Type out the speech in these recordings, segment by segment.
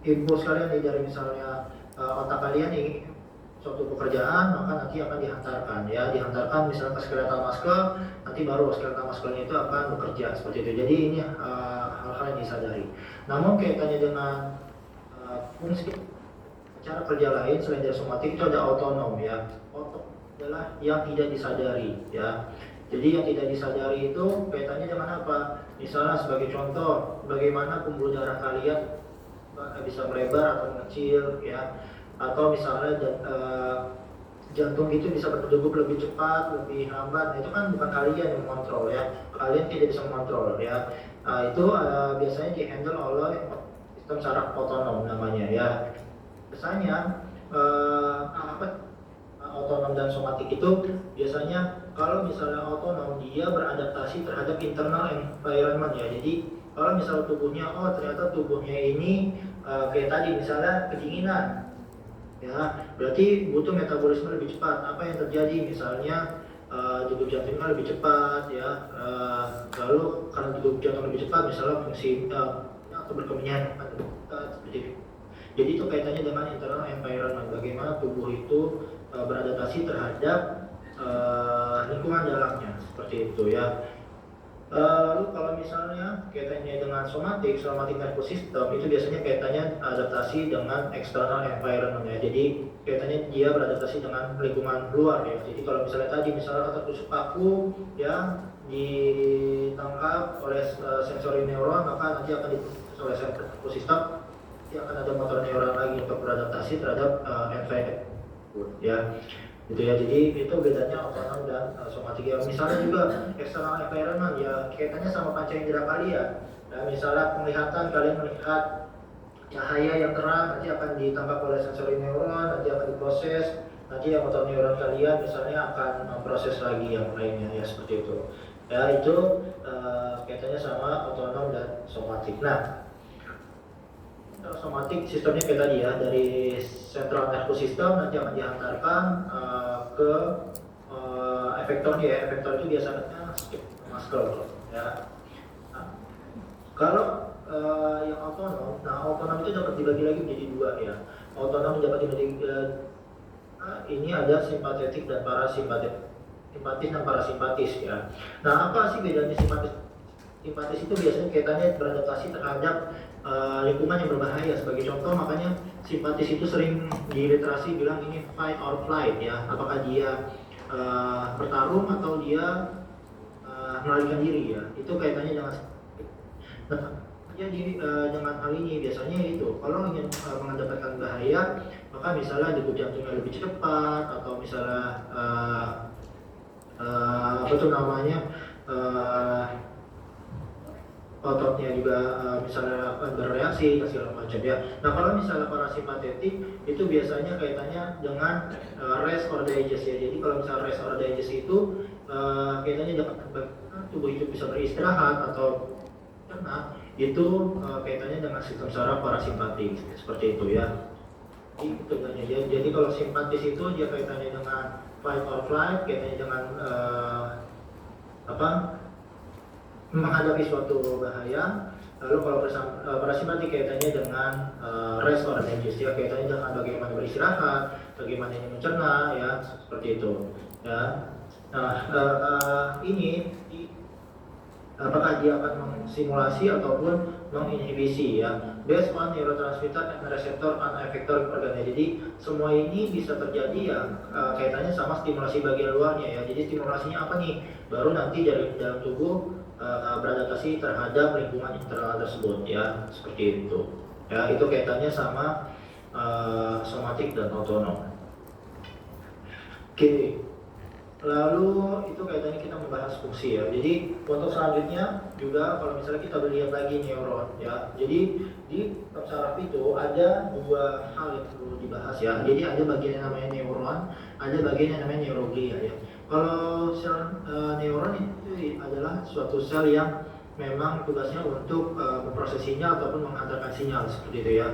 impuls kalian nih dari misalnya otak kalian ingin suatu pekerjaan, maka nanti akan dihantarkan misalnya ke skeletal muscle, nanti baru skeletal muscle-nya itu akan bekerja seperti itu. Jadi ini hal-hal yang disadari. Namun kaitannya dengan fungsi cara kerja lain selain dari somatik itu ada otonom ya. Otonom adalah yang tidak disadari ya. Jadi yang tidak disadari itu kaitannya dengan apa? Misalnya sebagai contoh, bagaimana pembuluh darah kalian bisa melebar atau mengecil ya, atau misalnya jantung itu bisa berdegup lebih cepat, lebih lambat. Nah, itu kan bukan kalian yang mengontrol ya, kalian tidak bisa mengontrol ya. Itu biasanya dihandle oleh sistem saraf otonom namanya ya. Biasanya otonom dan somatik itu biasanya kalau misalnya otonom dia beradaptasi terhadap internal environment ya. Jadi kalau misalnya tubuhnya ternyata tubuhnya ini kayak tadi misalnya kedinginan ya, berarti butuh metabolisme lebih cepat. Apa yang terjadi misalnya degup jantungnya lebih cepat ya, lalu karena degup jantung lebih cepat misalnya fungsi atau berkemenyan seperti itu. Jadi itu kaitannya dengan internal environment, bagaimana tubuh itu beradaptasi terhadap lingkungan dalamnya seperti itu ya. Lalu kalau misalnya kaitannya dengan somatic nervous system itu biasanya kaitannya adaptasi dengan external environment ya. Jadi kaitannya dia beradaptasi dengan lingkungan luar ya. Jadi kalau misalnya tadi misalnya tertusuk paku ya ditangkap oleh sensori neuron, maka nanti akan diproses oleh nervous system, nanti akan ada motor neuron lagi untuk beradaptasi terhadap environment ya. Gitu ya, jadi itu bedanya otonom dan somatik ya. Misalnya juga external environment ya kaitannya sama panca indera kalian ya. Misalnya penglihatan, kalian melihat cahaya yang terang, nanti akan ditangkap oleh sensori neuron, nanti akan diproses, nanti yang motor neuron kalian misalnya akan memproses lagi yang lainnya ya, seperti itu ya. Itu kaitannya sama otonom dan somatik. Nah, somatik sistemnya kayak tadi ya, dari central nervous system nanti akan dihantarkan ke efektornya ya. Efektor itu biasanya muscle ya. Nah, kalau yang otonom, otonom itu dapat dibagi lagi menjadi dua ya. Otonom dapat dibagi ini ada simpatetik dan parasimpatetik, simpatis dan parasimpatis ya. Nah, apa sih bedanya simpatis? Simpatis itu biasanya kaitannya beradaptasi terhadap lingkungan yang berbahaya. Sebagai contoh, makanya simpatis itu sering di literasi bilang ini fight or flight ya. Apakah dia bertarung atau dia melarikan diri ya. Itu kaitannya dengan jadi dengan hal ini biasanya itu kalau ingin mendapatkan bahaya, maka misalnya degup jantungnya lebih cepat, atau misalnya apa tuh namanya ototnya juga misalnya bereaksi segala macam ya. Nah, kalau misalnya parasimpatetik itu biasanya kaitannya dengan rest or digest ya. Jadi kalau misalnya rest or digest itu kaitannya dapat tubuh itu bisa beristirahat atau karena itu kaitannya dengan sistem saraf parasimpatik seperti itu ya. Jadi kalau simpatis itu dia kaitannya dengan fight or flight, kaitannya dengan menghadapi suatu bahaya. Lalu kalau parasimpatik kaitannya dengan rest or digest ya, kaitannya dengan bagaimana beristirahat, bagaimana ini mencerna ya, seperti itu ya. Nah, ini apakah dia akan mengsimulasi ataupun menginhibisi ya, based on neurotransmitter and receptor and effector organ. Jadi semua ini bisa terjadi ya kaitannya sama stimulasi bagian luarnya ya. Jadi stimulasinya apa nih? Baru nanti dari dalam tubuh beradaptasi terhadap lingkungan internal tersebut ya, seperti itu ya. Itu kaitannya sama somatik dan otonom. Oke, lalu itu kaitannya kita membahas fungsi ya. Jadi untuk selanjutnya juga kalau misalnya kita lihat lagi neuron ya, jadi di saraf itu ada dua hal yang perlu dibahas ya. Jadi ada bagian yang namanya neuron, ada bagian yang namanya neuroglia ya. Kalau sel neuron itu adalah suatu sel yang memang tugasnya untuk memproses sinyal ataupun menghantarkan sinyal seperti itu ya.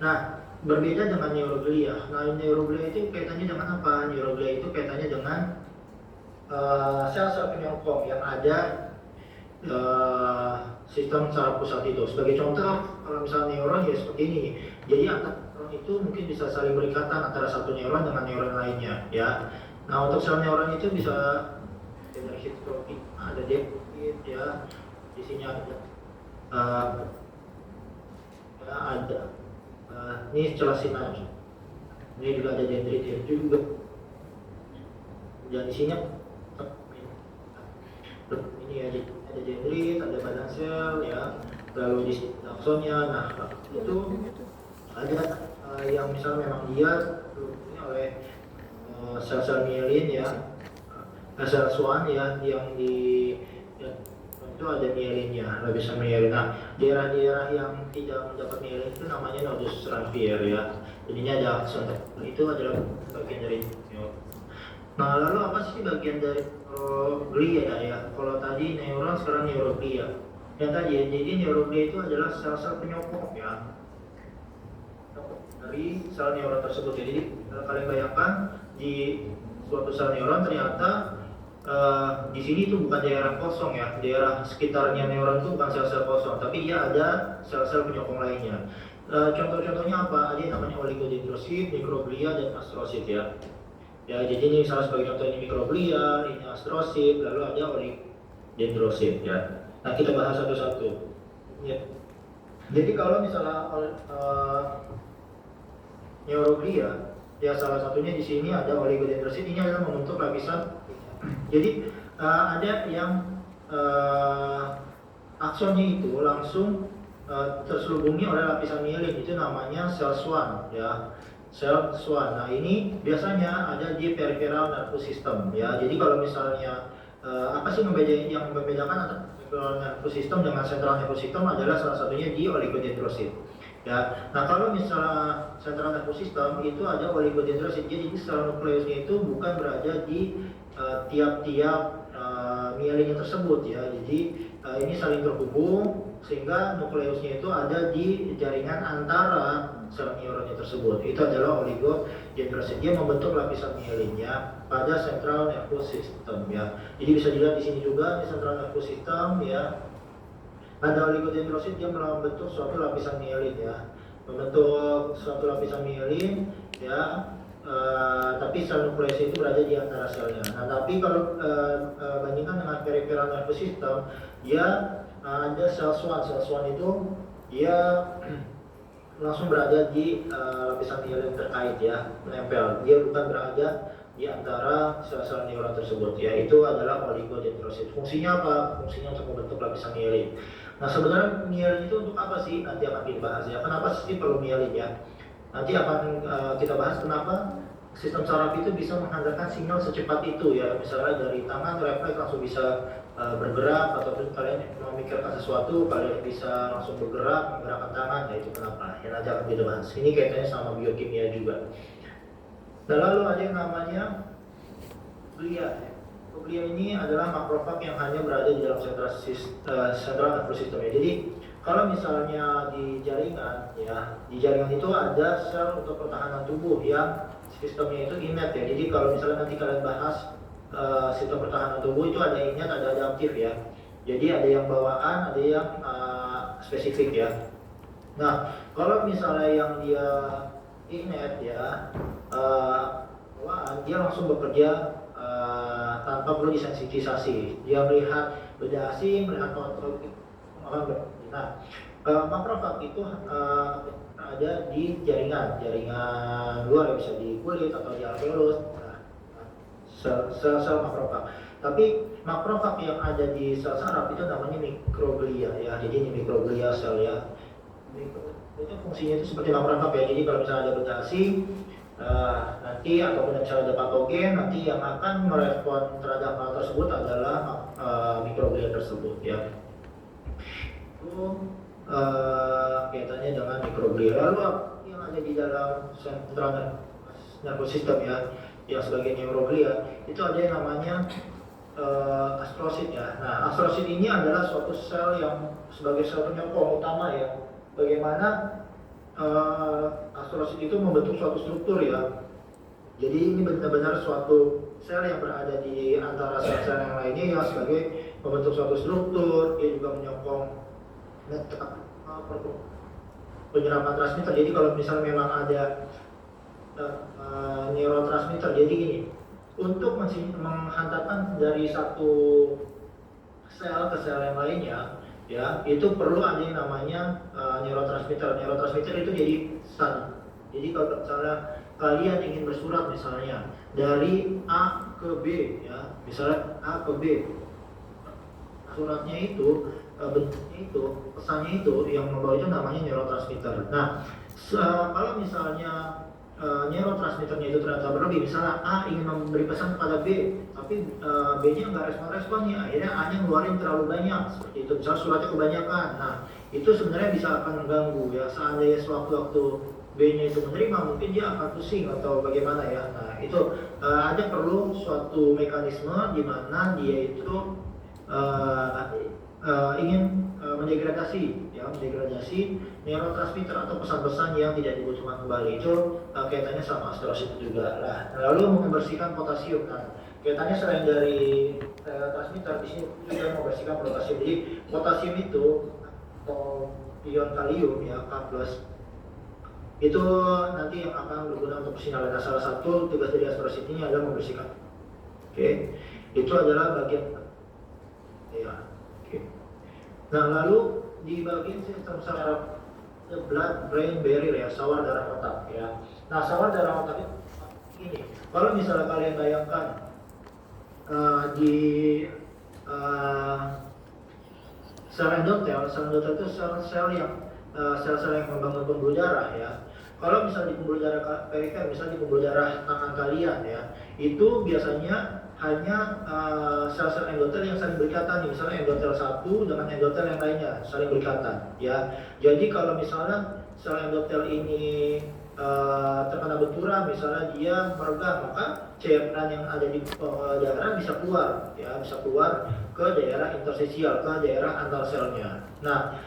Nah, berbeda dengan neuroglia. Nah, neuroglia itu kaitannya dengan apa? Neuroglia itu kaitannya dengan sel-sel penyokong yang ada sistem saraf pusat itu. Sebagai contoh, kalau misalnya neuron ya seperti ini. Jadi antara neuron itu mungkin bisa saling berikatan antara satu neuron dengan neuron lainnya ya. Nah untuk sel neuron itu bisa dari histotropi, ada dendrit ya, di sini ada ada ini celah sinar, ini juga ada dendrit ya juga, dan di sini ini ada dendrit, ada badan sel ya, lalu di sini aksonnya. Nah itu ada yang misalnya memang dia dilindungi oleh sel-sel mielin ya, sel Schwann ya, yang di itu ada mielinnya, lapisan mielin. Nah daerah-daerah yang tidak mendapat mielin itu namanya nodus Ranvier ya, jadinya ada akson, itu adalah bagian dari neuron. Nah lalu apa sih bagian dari neuroglia ya? Kalau tadi neuron, sekarang neuroglia. Yang tadi ya, jadi neuroglia itu adalah sel-sel penyokong ya dari sel neuron tersebut. Jadi kalian bayangkan di suatu sel neuron ternyata di sini itu bukan daerah kosong ya, daerah sekitarnya neuron itu bukan sel-sel kosong, tapi dia ada sel-sel penyokong lainnya. Contoh-contohnya apa? Ada yang namanya oligodendrosit, mikroglia, dan astrosit ya. Ya, jadi ini salah sebagai contoh, ini mikroglia, ini astrosit, lalu ada oligodendrosit ya. Nah kita bahas satu-satu. Ya. Jadi kalau misalnya neuroglia, ya salah satunya di sini ada oligodendrosit, ini adalah membentuk lapisan. Jadi ada yang aksonnya itu langsung terselubungi oleh lapisan mielin, itu namanya sel Schwann ya, sel Schwann. Nah ini biasanya ada di peripheral nervous system ya. Jadi kalau misalnya apa sih yang membedakan antara peripheral nervous system dengan central nervous system adalah salah satunya di oligodendrosit ya. Nah kalau misalnya central nervous system itu ada oligodendrosit, jadi sel nukleusnya itu bukan berada di tiap-tiap mielinnya tersebut ya. Jadi ini saling terhubung sehingga nukleusnya itu ada di jaringan antara sel neuronnya tersebut. Itu adalah oligodendrosit. Dia membentuk lapisan mielinnya pada central nervous system ya. Jadi bisa dilihat di sini juga di central nervous system ya. Ada oligodendrosit, dia membentuk suatu lapisan mielin ya, membentuk suatu lapisan mielin ya. Tapi sel nukleus itu berada di antara selnya. Nah, tapi kalau bandingkan dengan peripheral nervous system, dia ada sel Schwann. Sel Schwann itu dia langsung berada di lapisan mielin terkait ya, menempel. Dia bukan berada di antara sel-sel neuron tersebut ya. Itu adalah oligodendrosit. Fungsinya apa? Fungsinya untuk membentuk lapisan mielin. Nah, sebenarnya mielin itu untuk apa sih? Nanti akan dibahas ya. Kenapa sih perlu mielin ya? Nanti akan kita bahas kenapa sistem saraf itu bisa menghantarkan sinyal secepat itu ya. Misalnya dari tangan refleks langsung bisa bergerak, ataupun kalian memikirkan sesuatu kalian bisa langsung bergerak menggerakkan tangan. Nah itu kenapa? Ya nanti akan kita bahas. Ini kaitannya sama biokimia juga. Dan lalu ada yang namanya glia. Glia ini adalah makrofag yang hanya berada di dalam central nervous system ya. Jadi kalau misalnya di jaringan ya, di jaringan itu ada sel untuk pertahanan tubuh yang sistemnya itu innate ya. Jadi kalau misalnya nanti kalian bahas sistem pertahanan tubuh itu ada innate, ada adaptif ya. Jadi ada yang bawaan, ada yang spesifik ya. Nah, kalau misalnya yang dia innate ya, bawaan, dia langsung bekerja tanpa perlu disensitisasi. Dia melihat benda asing, melihat kontrol. Nah, makrofag itu ada di jaringan luar, bisa di kulit atau di alveolus. Nah, sel-sel makrofag. Tapi makrofag yang ada di sel saraf itu namanya mikroglia ya. Jadi ini mikroglia sel ya. Itu fungsinya itu seperti makrofag ya. Jadi kalau misalnya ada benda asing, nanti ataupun misalnya ada patogen, nanti yang akan merespon terhadap hal tersebut adalah mikroglia tersebut ya. Itu kaitannya dengan mikroglia. Lalu yang ada di dalam central nervous system ya, yang sebagai neuroglia, itu ada yang namanya astrosit ya. Nah, astrosit ini adalah suatu sel yang sebagai sel penyokong utama ya. Bagaimana astrosit itu membentuk suatu struktur ya. Jadi ini benar-benar suatu sel yang berada di antara sel-sel yang lainnya yang sebagai membentuk suatu struktur. Dia juga menyokong penyerapan transmitter. Jadi kalau misalnya memang ada neurotransmitter, jadi gini, untuk menghantarkan dari satu sel ke sel yang lainnya, ya itu perlu ada yang namanya neurotransmitter. Neurotransmitter itu jadi stun. Jadi kalau misalnya kalian ingin bersurat misalnya dari A ke B, ya misalnya A ke B, suratnya itu bentuknya itu, pesannya itu yang membawa itu namanya neurotransmitter. Nah, kalau misalnya neurotransmitternya itu ternyata berlebih, misalnya A ingin memberi pesan kepada B, tapi B-nya nggak respon-respon nih, akhirnya A-nya ngeluarin terlalu banyak, seperti itu, misalnya suratnya kebanyakan. Nah, itu sebenarnya bisa akan mengganggu ya, seandainya sewaktu-waktu B-nya itu menerima, mungkin dia akan pusing atau bagaimana ya. Nah, itu ada perlu suatu mekanisme di mana dia itu ingin mendegradasi neurotransmitter atau pesan-pesan yang tidak dibutuhkan kembali. Itu kaitannya sama asterosid juga. Nah, lalu membersihkan potasium. Nah, kaitannya selain dari transmitter, di sini juga membersihkan potasium. Jadi potasium itu atau ion kalium ya K+, itu nanti yang akan berguna untuk persinyalan. Nah, salah satu tugas dari asterosid ini adalah membersihkan. Oke. Itu adalah bagian ya. Oke. Nah, lalu di bagian sistem saraf, blood brain barrier ya, sawar darah otak ya. Nah, sawar darah otak itu ini. Kalau misalnya kalian bayangkan di sel endotel itu sel-sel yang sel-sel yang membangun pembuluh darah ya. Kalau misalnya di pembuluh darah perifer, misalnya di pembuluh darah tangan kalian ya, itu biasanya hanya sel-sel endotel yang saling berikatan, misalnya endotel satu dengan endotel yang lainnya saling berikatan ya. Jadi kalau misalnya sel endotel ini terkena benturan, misalnya dia meregang, maka cairan yang ada di darah bisa keluar ya, bisa keluar ke daerah interstisial, ke daerah antar selnya. Nah,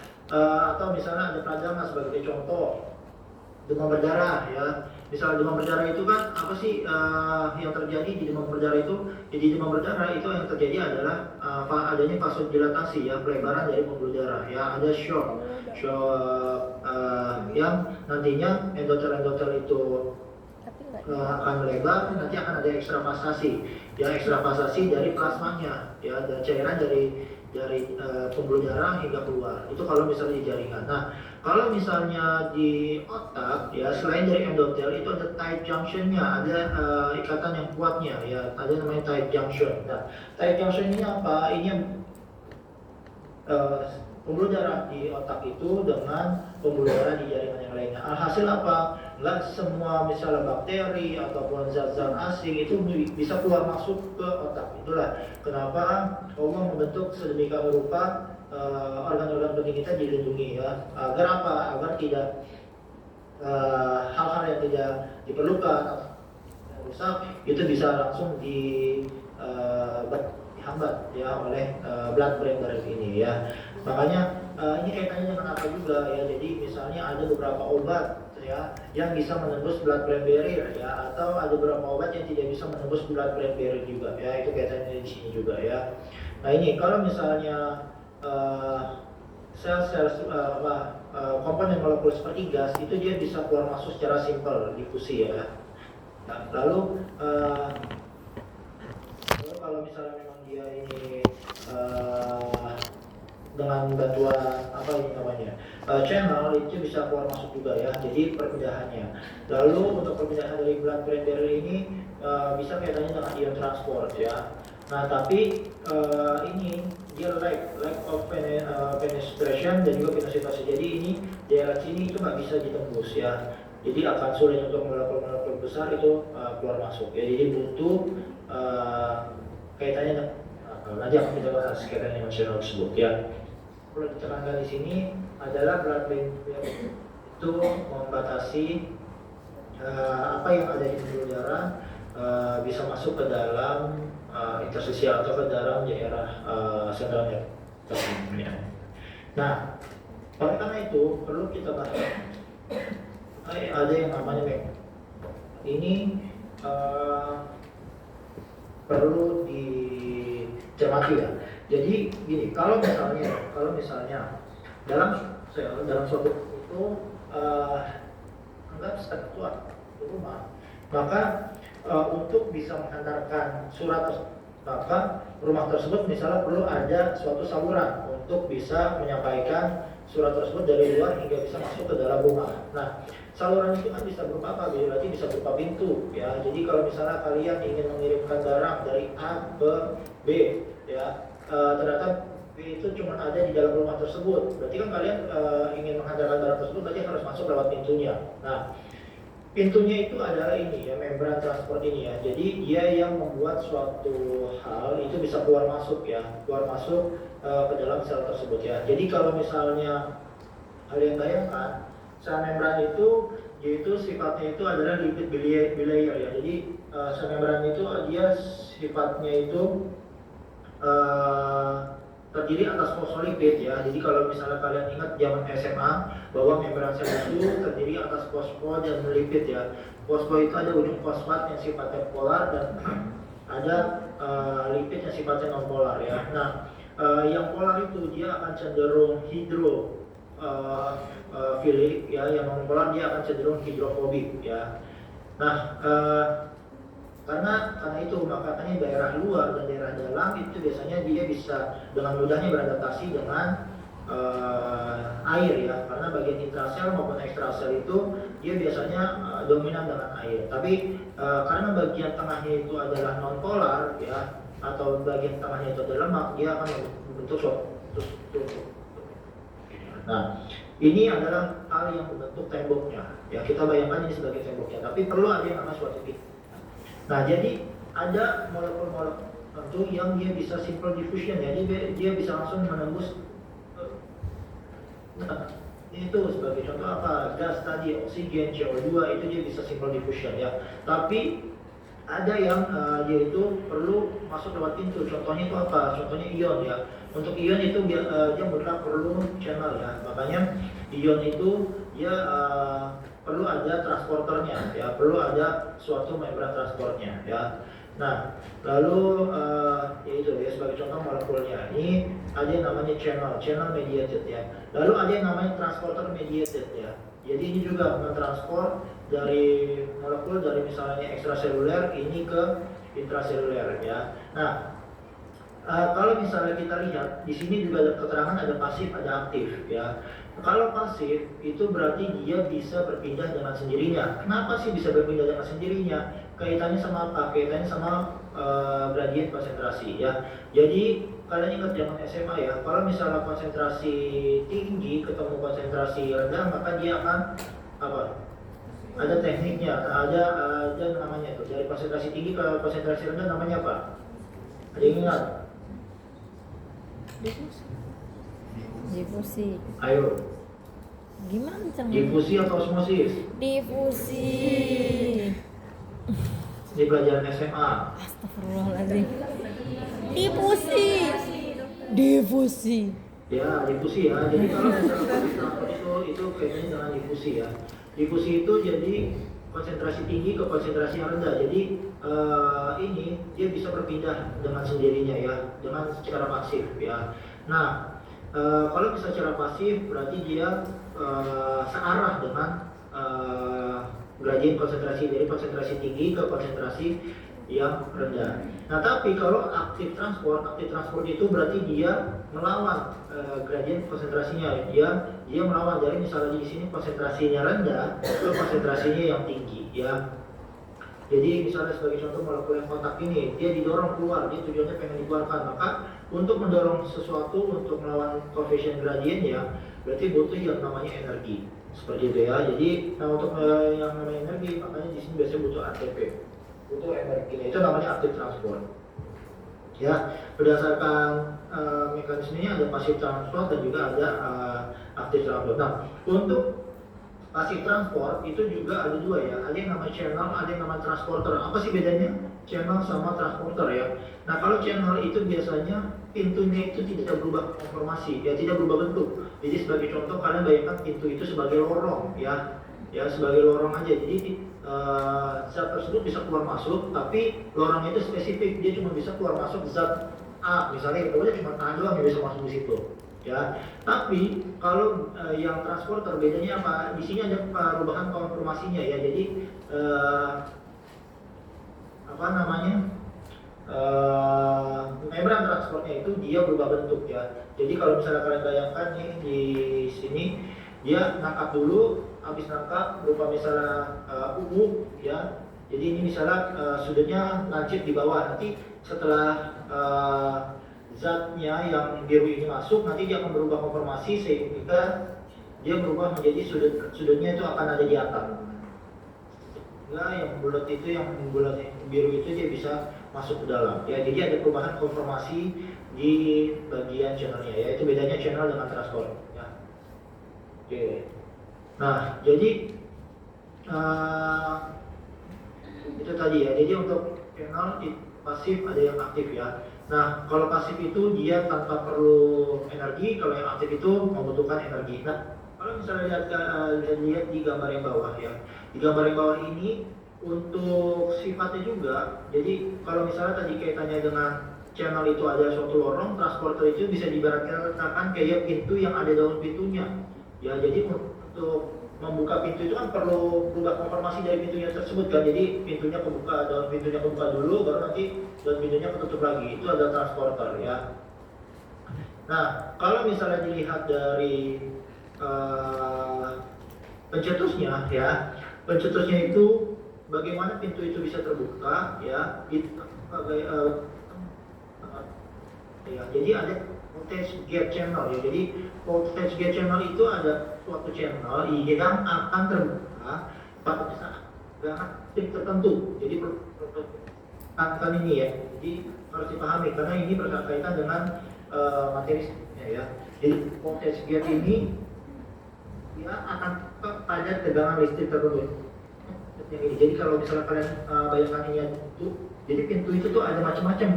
atau misalnya ada peradangan sebagai contoh, demam berdarah ya. Misal demam berdarah itu kan apa sih yang terjadi di demam berdarah itu? Jadi demam berdarah itu yang terjadi adalah adanya vasodilatasi ya, pelebaran dari pembuluh darah ya. Ada shock yang nantinya endotel-endotel itu akan melebar, nanti akan ada ekstravasasi ya, ekstravasasi dari plasmanya ya, dan cairan dari pembuluh darah hingga keluar. Itu kalau misalnya di jaringan. Nah, kalau misalnya di otak ya, selain dari endotel itu ada tight junctionnya, ada ikatan yang kuatnya ya, ada namanya tight junction. Nah, tight junction ini apa? Ini pembuluh darah di otak itu dengan pembuluh darah di jaringan yang lainnya. Alhasil apa? Nggak semua misalnya bakteri ataupun zat-zat asing itu bisa keluar masuk ke otak. Itulah kenapa Allah membentuk sedemikian rupa organ-organ penting kita dilindungi ya. Agar apa? Agar tidak hal-hal yang tidak diperlukan atau rusak itu bisa langsung dihambat ya oleh blood brain barrier ini ya. Makanya ini kaitannya dengan apa juga ya. Jadi misalnya ada beberapa obat ya yang bisa menembus blood brain barrier ya, atau ada beberapa obat yang tidak bisa menembus blood brain barrier juga ya. Itu kaitannya di sini juga ya. Nah, ini kalau misalnya sel-sel komponen molekul seperti gas itu dia bisa keluar masuk secara simpel, difusi ya. Nah, lalu kalau misalnya memang dia ini dengan bantuan apa ini namanya channel itu bisa keluar masuk juga ya. Jadi perpindahannya. Lalu untuk perpindahan dari blood brain barrier ini bisa kaitannya dengan ion transport ya. Nah, tapi ini dia lack of penetration dan juga penetrasi. Jadi ini daerah sini itu nggak bisa ditembus ya. Jadi akan sulit untuk molekul-molekul besar itu keluar masuk ya. Jadi butuh kaitannya nanti akan kita bahas kaitannya dengan channel tersebut ya. Perlu ditekankan di sini adalah blood brain barrier itu membatasi apa yang ada di pembuluh darah bisa masuk ke dalam interstisial atau ke dalam daerah sentralnya. Nah, oleh karena itu perlu kita bahas ada yang namanya ini perlu dicermati ya. Jadi gini, kalau misalnya dalam sel, dalam suatu itu anggap satu rumah, maka untuk bisa menghantarkan surat, maka rumah tersebut misalnya perlu ada suatu saluran untuk bisa menyampaikan surat tersebut dari luar hingga bisa masuk ke dalam rumah. Nah, saluran itu kan bisa berupa apa? Berarti bisa berupa pintu, ya. Jadi kalau misalnya kalian ingin mengirimkan barang dari A ke B, ya, ternyata B itu cuma ada di dalam rumah tersebut. Berarti kan kalian ingin menghantarkan barang tersebut, berarti harus masuk lewat pintunya. Nah, pintunya itu adalah ini ya, membran transport ini ya. Jadi dia yang membuat suatu hal itu bisa keluar masuk ya, keluar masuk ke dalam sel tersebut ya. Jadi kalau misalnya kalian bayangkan sel membran itu, yaitu sifatnya itu adalah lipid bilayer ya. Jadi sel membran itu dia sifatnya itu terdiri atas fosfolipid ya. Jadi kalau misalnya kalian ingat zaman SMA bahwa membran sel itu terdiri atas fosfo dan lipid ya. Fosfo itu ada ujung fosfat yang sifatnya polar dan ada lipid yang sifatnya non polar ya. Nah, yang polar itu dia akan cenderung hidrofilik ya, yang non polar dia akan cenderung hidrofobik ya. Nah, karena itu makanya daerah luar dan daerah dalam itu biasanya dia bisa dengan mudahnya beradaptasi dengan air ya, karena bagian intrasel maupun ekstrasel itu dia biasanya dominan dengan air. Tapi karena bagian tengahnya itu adalah non polar ya, atau bagian tengahnya itu adalah lemak, dia akan membentuk suatu. Nah, ini adalah hal yang membentuk temboknya ya, kita bayangkan ini sebagai temboknya, tapi perlu ada yang namanya suatu titik. Nah, jadi ada molekul-molekul tertentu yang dia bisa simple diffusion ya, dia bisa langsung menembus. Nah, itu sebagai contoh apa? Gas tadi, oksigen, CO2 itu dia bisa simple diffusion ya. Tapi ada yang dia itu perlu masuk lewat pintu. Contohnya itu apa? Contohnya ion ya. Untuk ion itu dia bergerak perlu channel ya. Makanya ion itu dia perlu ada transporternya ya, perlu ada suatu membran transportnya ya. Nah, lalu yaitu ya sebagai contoh molekulnya ini ada yang namanya channel mediated ya. Lalu ada yang namanya transporter mediated ya. Jadi ini juga mentransport dari molekul dari misalnya ekstraseluler ini ke intraseluler ya. Nah, kalau misalnya kita lihat di sini juga ada keterangan ada pasif, ada aktif ya. Kalau pasif itu berarti dia bisa berpindah dengan sendirinya. Kenapa sih bisa berpindah dengan sendirinya? Kaitannya sama apa? Kaitannya sama gradien konsentrasi ya. Jadi kalian ingat zaman SMA ya, kalau misalnya konsentrasi tinggi ketemu konsentrasi rendah, maka dia akan apa? Ada tekniknya, ada namanya itu. Dari konsentrasi tinggi ke konsentrasi rendah namanya apa? Ada yang ingat? Difusi. Ayo. Gimana caranya? Difusi atau osmosis? Difusi. Di pelajaran SMA. Astagfirullahaladzim. Difusi. Ya, difusi ya. Jadi kalau misalnya itu kaitannya dengan difusi ya. Difusi itu jadi konsentrasi tinggi ke konsentrasi yang rendah. Jadi ini dia bisa berpindah dengan sendirinya ya, dengan secara pasif ya. Nah, kalau bisa secara pasif berarti dia searah dengan gradien konsentrasi dari konsentrasi tinggi ke konsentrasi yang rendah. Nah, tapi kalau aktif transport itu berarti dia melawan gradien konsentrasinya. Dia melawan dari misalnya di sini konsentrasinya rendah ke konsentrasinya yang tinggi ya. Jadi misalnya sebagai contoh molekul yang kontak ini dia didorong keluar, dia tujuannya pengen dikeluarkan, maka untuk mendorong sesuatu untuk melawan coefficient gradient ya berarti butuh yang namanya energi seperti itu ya. Jadi untuk yang namanya energi makanya di sini biasanya butuh ATP, butuh energi. Itu namanya aktif transport ya. Berdasarkan mekanismenya ada pasif transport dan juga ada aktif transport. Nah, untuk pasif transport itu juga ada dua ya, ada yang namanya channel, ada yang namanya transporter. Apa sih bedanya channel sama transporter ya? Nah, kalau channel itu biasanya pintunya itu tidak berubah konformasi ya, tidak berubah bentuk. Jadi sebagai contoh kalian bayangkan pintu itu sebagai lorong ya, sebagai lorong aja. Jadi zat tersebut bisa keluar masuk, tapi lorong itu spesifik, dia cuma bisa keluar masuk zat A misalnya, itu aja cuma A doang yang bisa masuk di situ ya. Tapi kalau yang transporter bedanya apa? Di sini ada perubahan konfirmasinya ya. Jadi apa namanya? Membran transportnya itu dia berubah bentuk ya. Jadi kalau misalnya kalian bayangkan nih di sini dia nangkap dulu, habis nangkap berupa misalnya ya. Jadi ini misalnya sudutnya lancip di bawah. Nanti setelah zatnya yang biru ini masuk, nanti dia akan berubah konformasi sehingga dia berubah menjadi sudutnya itu akan ada di atas. Nah, yang bulat itu, yang bulat biru itu dia bisa masuk ke dalam. Ya, jadi ada perubahan konformasi di bagian channelnya. Ya, itu bedanya channel dengan transport. Ya. Oke. Nah, jadi itu tadi ya. Jadi untuk channel pasif ada yang aktif ya. Nah, kalau pasif itu dia tanpa perlu energi, kalau yang aktif itu membutuhkan energi. Nah, kalau misalnya lihat di gambar yang bawah ya, di gambar yang bawah ini untuk sifatnya juga, jadi kalau misalnya tadi kaitannya dengan channel itu ada suatu lorong, transporter itu bisa diibaratkan kayak pintu yang ada daun pintunya. Ya, jadi untuk membuka pintu itu kan perlu berubah konfirmasi dari pintunya tersebut kan, jadi pintunya kebuka, daun pintunya kebuka dulu, baru nanti daun pintunya ketutup lagi. Itu ada transporter ya. Nah, kalau misalnya dilihat dari pencetusnya ya, pencetusnya itu bagaimana pintu itu bisa terbuka ya, ya, jadi ada voltage gate channel ya. Jadi voltage gate channel itu ada suatu channel yang akan terbuka pada saat titik tertentu. Jadi akan ini ya. Jadi harus dipahami karena ini berkaitan dengan materi ya. Jadi voltage gate ini dia akan pada tegangan listrik tertentu. Jadi kalau misalnya kalian bayangkan ini itu, jadi pintu itu tuh ada macam-macam,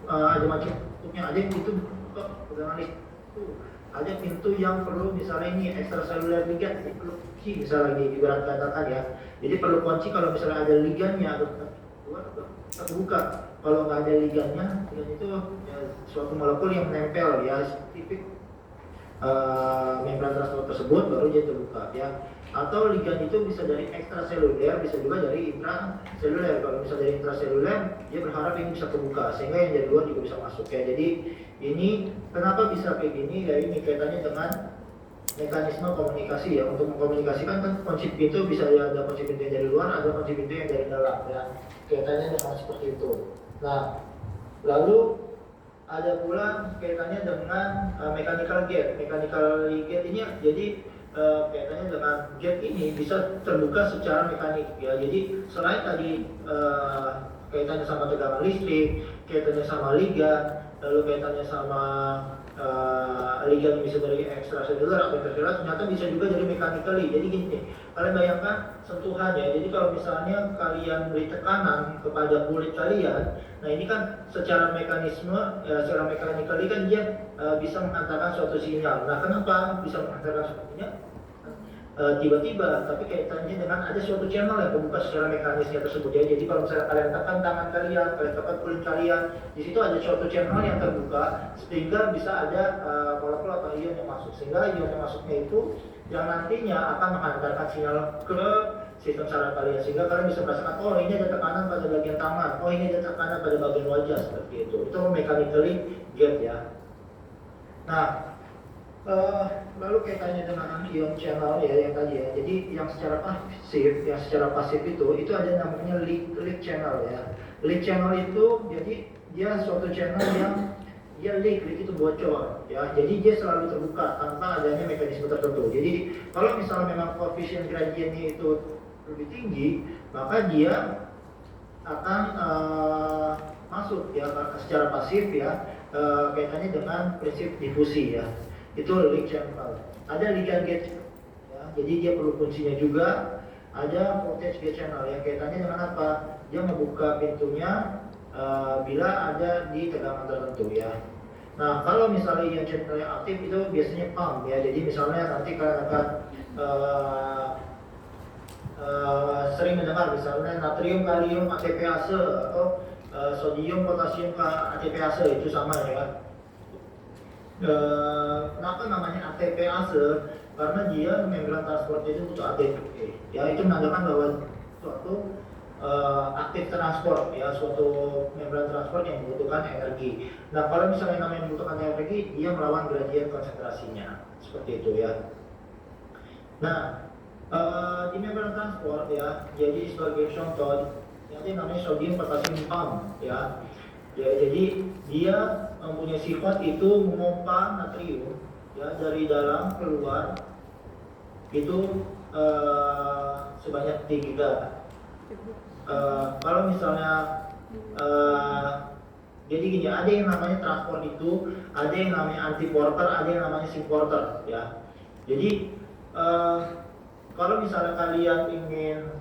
ada macam bentuknya. Ada yang pintu tegangan listrik, ada pintu yang perlu misalnya ini extracellular ligand, perlu kunci misalnya ini ibarat katakan ya. Jadi perlu kunci kalau misalnya ada ligandnya atau terbuka. Kalau nggak ada ligandnya, ligan itu ya, suatu molekul yang menempel ya, spesifik membran transport tersebut baru dia terbuka ya. Atau ligan itu bisa dari ekstraseluler, bisa juga dari intraseluler. Kalau bisa dari intraseluler, dia berharap ini bisa terbuka sehingga yang dari luar juga bisa masuk ya. Jadi ini kenapa bisa kayak gini ya, ini kaitannya dengan mekanisme komunikasi ya. Untuk mengkomunikasikan kan kunci pintu bisa ada kunci pintu yang dari luar, ada kunci pintu yang dari dalam ya. Kaitannya dengan seperti itu. Nah, lalu ada pula kaitannya dengan mechanical gate. Mechanical gate ini jadi kaitannya dengan gate ini bisa terbuka secara mekanik ya. Jadi selain tadi kaitannya sama tegangan listrik, kaitannya sama ligan, lalu kaitannya sama ligan bisa dari ekstraseluler atau intraseluler, ternyata bisa juga dari mechanically. Jadi gini nih, kalian bayangkan sentuhan ya. Jadi kalau misalnya kalian beri tekanan kepada kulit kalian, nah ini kan secara mekanisme, secara mechanically kan dia bisa mengantarkan suatu sinyal. Nah, kenapa bisa mengantarkan suatu sinyal? Tiba-tiba, tapi kaitannya dengan ada suatu channel yang terbuka secara mekanisnya tersebut ya. Jadi kalau misalnya kalian tekan tangan kalian tekan kulit kalian, di situ ada suatu channel yang terbuka sehingga bisa ada molekul atau ion yang masuk, sehingga ion yang masuknya itu yang nantinya akan menghantarkan sinyal ke sistem saraf kalian, sehingga kalian bisa merasakan oh ini ada tekanan pada bagian tangan, oh ini ada tekanan pada bagian wajah seperti itu. Itu mechanically gate ya. Nah, lalu kaitannya dengan ion channel ya yang tadi ya. Jadi yang secara pasif itu ada namanya leak channel ya. Leak channel itu jadi dia suatu channel yang dia leak itu bocor ya. Jadi dia selalu terbuka tanpa adanya mekanisme tertentu. Jadi kalau misalnya memang koefisien gradiennya itu lebih tinggi, maka dia akan masuk ya secara pasif ya, kaitannya dengan prinsip difusi ya. Itu leak channel. Ada ligan gate ya, jadi dia perlu kuncinya juga. Ada voltage gate channel yang kaitannya dengan apa? Dia membuka pintunya bila ada di tegangan tertentu ya. Nah, kalau misalnya ion channel yang aktif itu biasanya pump ya. Jadi misalnya nanti kalian akan sering mendengar misalnya natrium kalium ATPase atau sodium potasium ATPase, itu sama ya. Kenapa namanya ATP ase? Karena dia membran transport itu butuh ATP. Ya, itu menandakan bahwa suatu aktif transport, ya, suatu membran transport yang membutuhkan energi. Nah, kalau misalnya namanya membutuhkan energi, dia melawan gradien konsentrasinya, seperti itu ya. Nah, di membran transport ya, jadi sebagai contoh, yang namanya sodium potasium pump ya. Ya, jadi dia mempunyai sifat itu memompa natrium ya dari dalam keluar itu sebanyak 3. Kalau misalnya jadi gini, ada yang namanya transport itu, ada yang namanya antiporter, ada yang namanya simporter ya. Jadi kalau misalnya kalian ingin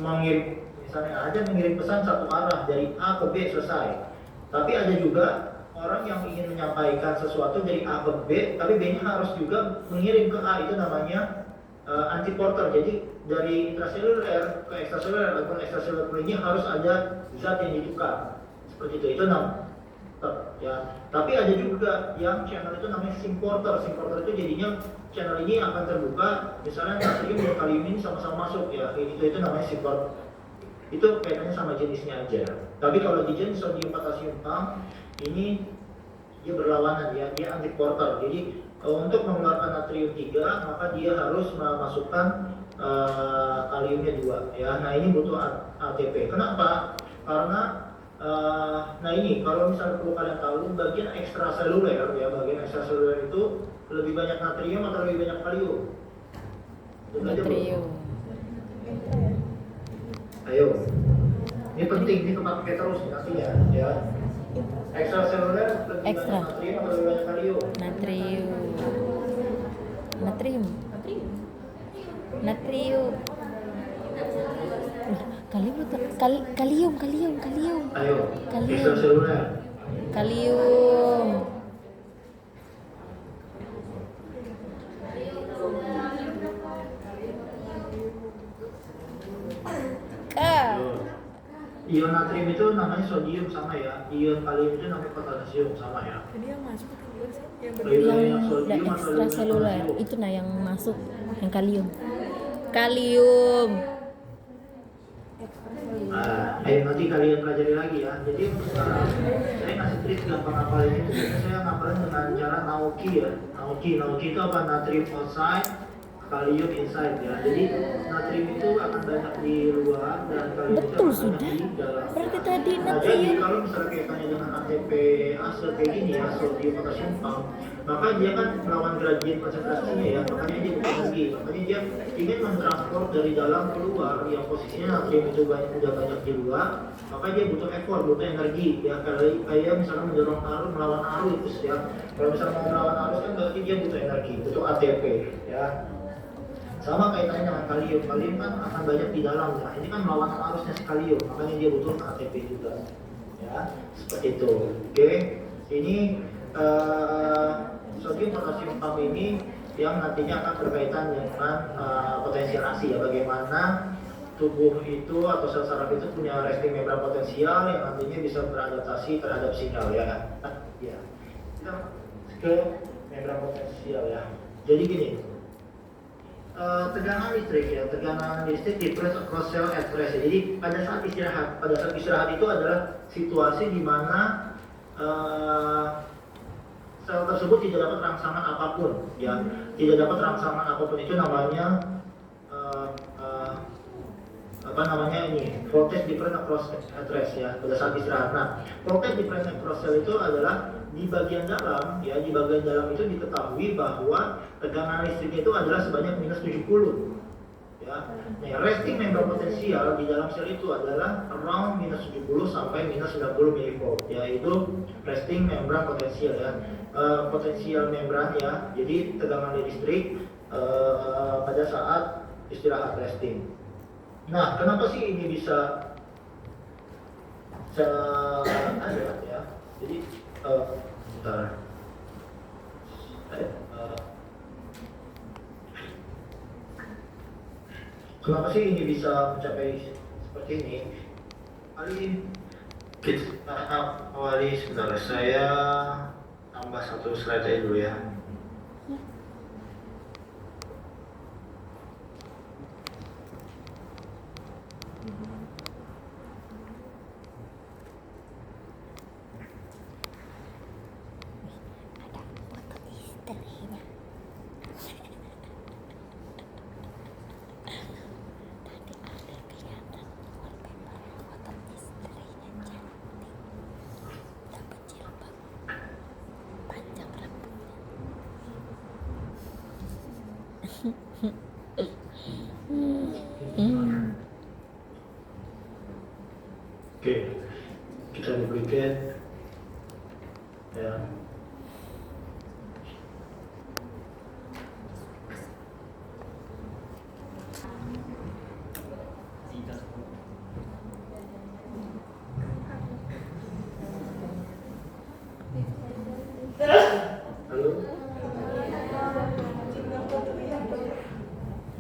mengirim, misalnya ada mengirim pesan satu arah dari A ke B selesai. Tapi ada juga orang yang ingin menyampaikan sesuatu dari A ke B, tapi B-nya harus juga mengirim ke A, itu namanya antiporter. Jadi dari intraseluler ke ekstraseluler ataupun ekstraseluler ini harus ada zat yang ditukar. Seperti itu namanya ya. Tapi ada juga yang channel itu namanya simporter. Simporter itu jadinya channel ini akan terbuka, misalnya natrium dan kalium ini sama-sama masuk ya. Itu namanya simporter. Itu kaitannya sama jenisnya aja. Tapi kalau di jenis sodium potasium pump ini dia berlawanan ya, dia antiporter. Jadi untuk mengeluarkan natrium 3 maka dia harus memasukkan kaliumnya 2 ya. Nah, ini butuh ATP. Kenapa? Karena nah ini kalau misalnya perlu kalian tahu, bagian ekstraseluler ya, bagian ekstraseluler itu lebih banyak natrium atau lebih banyak kalium? Natrium. Ayo, ini penting, ini kepake terus nantinya ya. Ekstraseluler lebih Ekstra. banyak natrium atau lebih banyak kalium? Natrium. Natrium. Natrium. Kalium betul. Kalium. Ayo, Kalium. ekstraseluler. Kalium. Ion natrium itu namanya sodium sama ya, ion kalium itu namanya potasium sama ya. Jadi yang masuk itu juga sih yang Lebih Yang banyak udah sodium atau lebih banyak ekstraseluler potasium? itu nah yang masuk, yang kalium. Kalium. Ayo nanti kalian pelajari lagi ya. Jadi untuk sekarang saya ngasih trik gampang ngapalin itu. Saya ngapalin dengan cara Naoki ya. Naoki itu apa? Natrium outside, kalium inside ya. Jadi natrium itu akan banyak di luar dan kalium itu Betul akan sudah. banyak di dalam. Berarti tadi Jadi natrium. kalau misalnya kaitannya dengan ATP ase kayak gini ya, sodium potasium pump, maka dia kan melawan gradien konsentrasinya ya, makanya dia butuh energi, makanya dia ingin mentransport dari dalam keluar yang posisinya natrium itu udah banyak di luar, maka dia butuh effort, butuh energi ya, kayak misalnya mendorong arus, melawan arus ya. Kalau misalnya mau melawan arus kan berarti dia butuh energi, butuh ATP ya. Sama kaitannya dengan kalium kan akan banyak di dalam ya. Ini kan melawan arusnya si kalium, makanya dia butuh ATP juga ya, seperti itu. Oke, ini sodium potasium pump ini yang nantinya akan berkaitan dengan potensiasi ya, bagaimana tubuh itu atau sel saraf itu punya resting membran potensial yang nantinya bisa beradaptasi terhadap sinyal ya. Ya, kita ke membran potensial ya. Jadi gini, tegangan listrik difference across cell at rest. Jadi pada saat istirahat itu adalah situasi di mana sel tersebut tidak dapat rangsangan apapun ya, tidak dapat rangsangan apapun. Itu namanya voltage difference across at rest ya, pada saat istirahat. Nah, voltage difference across cell itu adalah di bagian dalam ya, di bagian dalam itu diketahui bahwa tegangan listriknya itu adalah sebanyak minus 70 ya. Nah, resting membran potensial di dalam sel itu adalah around minus 70 sampai minus 90 mV, yaitu resting membran potensial ya. Potensial membran ya, jadi tegangan listrik pada saat istirahat resting. Nah, kenapa sih ini bisa ada ya? Jadi bentar. Kenapa sih ini bisa mencapai seperti ini? Kali kita awali sebentar, saya nambah satu slide aja dulu ya. Oke, kita duplicate ya. Halo,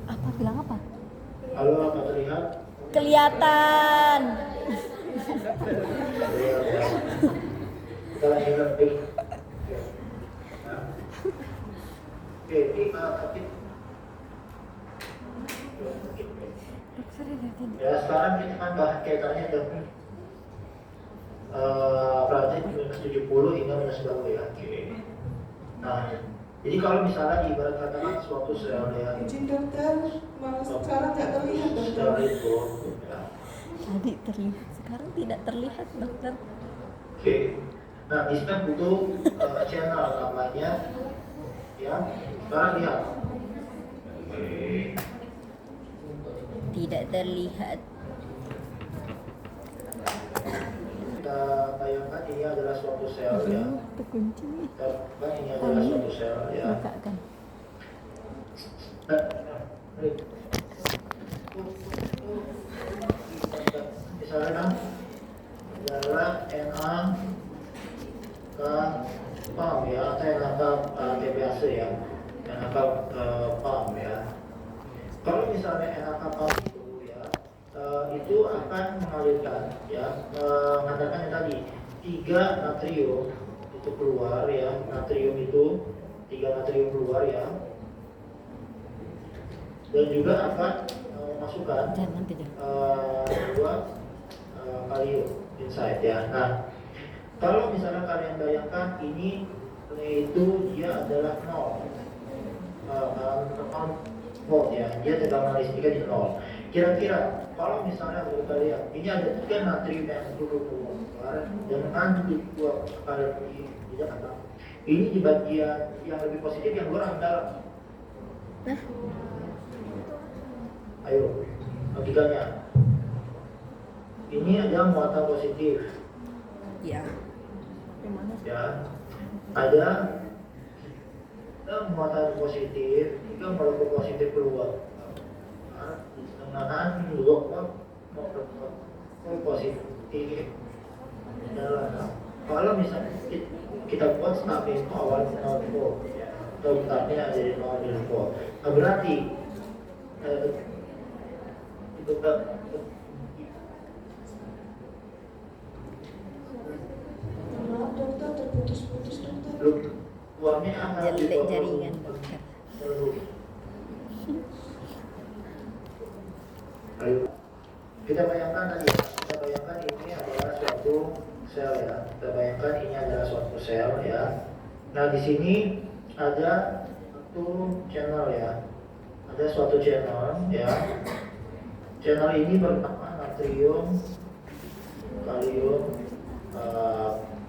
Apa bilang apa? halo, apa terlihat? Kelihatan. Terlihat ya. Kita lanjut lagi. Oke, ya sekarang kita kan bahas kaitannya dengan project minus 70 hingga minus 90 ya. Oke. Nah, jadi kalau misalnya ibarat katakan suatu sel ya, Izin dokter, malah sekarang nggak terlihat dokter. sel itu ya. Tadi terlihat, sekarang tidak terlihat dokter. Oke. Nah, di sini butuh channel namanya ya. Sekarang lihat. Oke. Tidak terlihat. Kita bayangkan ini adalah suatu sel ya. Terkunci. Kita bayangkan ini adalah suatu sel ya. Bukakan. Misalnya kan adalah Na K PAM ya, atau NaK TBAC ya, NaK PAM ya. Kalau misalnya NaK PAM itu ya, itu akan mengalirkan ya, mengatakan yang tadi 3 natrium itu keluar ya, natrium itu 3 natrium keluar ya, dan juga akan memasukkan Jangan tidak. 2 kalium inside ya. Nah, kalau misalnya kalian bayangkan ini itu dia adalah 0 volt ya, dia tegangan listriknya di 0. Kira-kira kalau misalnya kita lihat ini ada 3 natrium yang dulu keluar dengan 2 kalium di Jakarta. Ini di bagian yang lebih positif yang luar yang dalam. Nah, Ayo, logikanya. Ini ada muatan positif, ya. Yang mana? ya. Ada muatan positif, itu molekul positif keluar. Nah, di tengah dua positif. Adalah kalau misalnya kita buat start itu awal 0 volt, ya. Atau startnya dari 0 volt. Nah, berarti itu Maaf dokter, terputus-putus dokter. uangnya akan Jelek jaringan dokter. Ayo. Kita bayangkan tadi, kita bayangkan ini adalah suatu sel ya. Kita bayangkan ini adalah suatu sel ya. Nah, di sini ada satu channel ya. Ada suatu channel ya. Channel ini bernama natrium, kalium,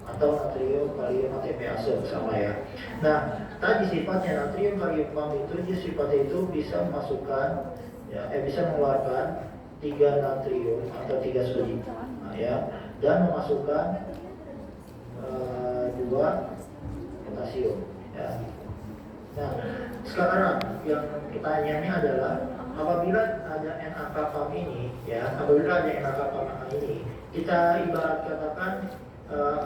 atau natrium, kalium, TPase bersama ya. Nah, tadi sifatnya natrium, kalium, PAM itu dia sifatnya itu bisa memasukkan ya, bisa mengeluarkan 3 natrium atau 3 sodium ya, dan memasukkan 2 potasium ya. Nah, sekarang yang pertanyaannya adalah apabila ada NaK PAM ini ya, apabila ada NaK PAM ini, kita ibarat katakan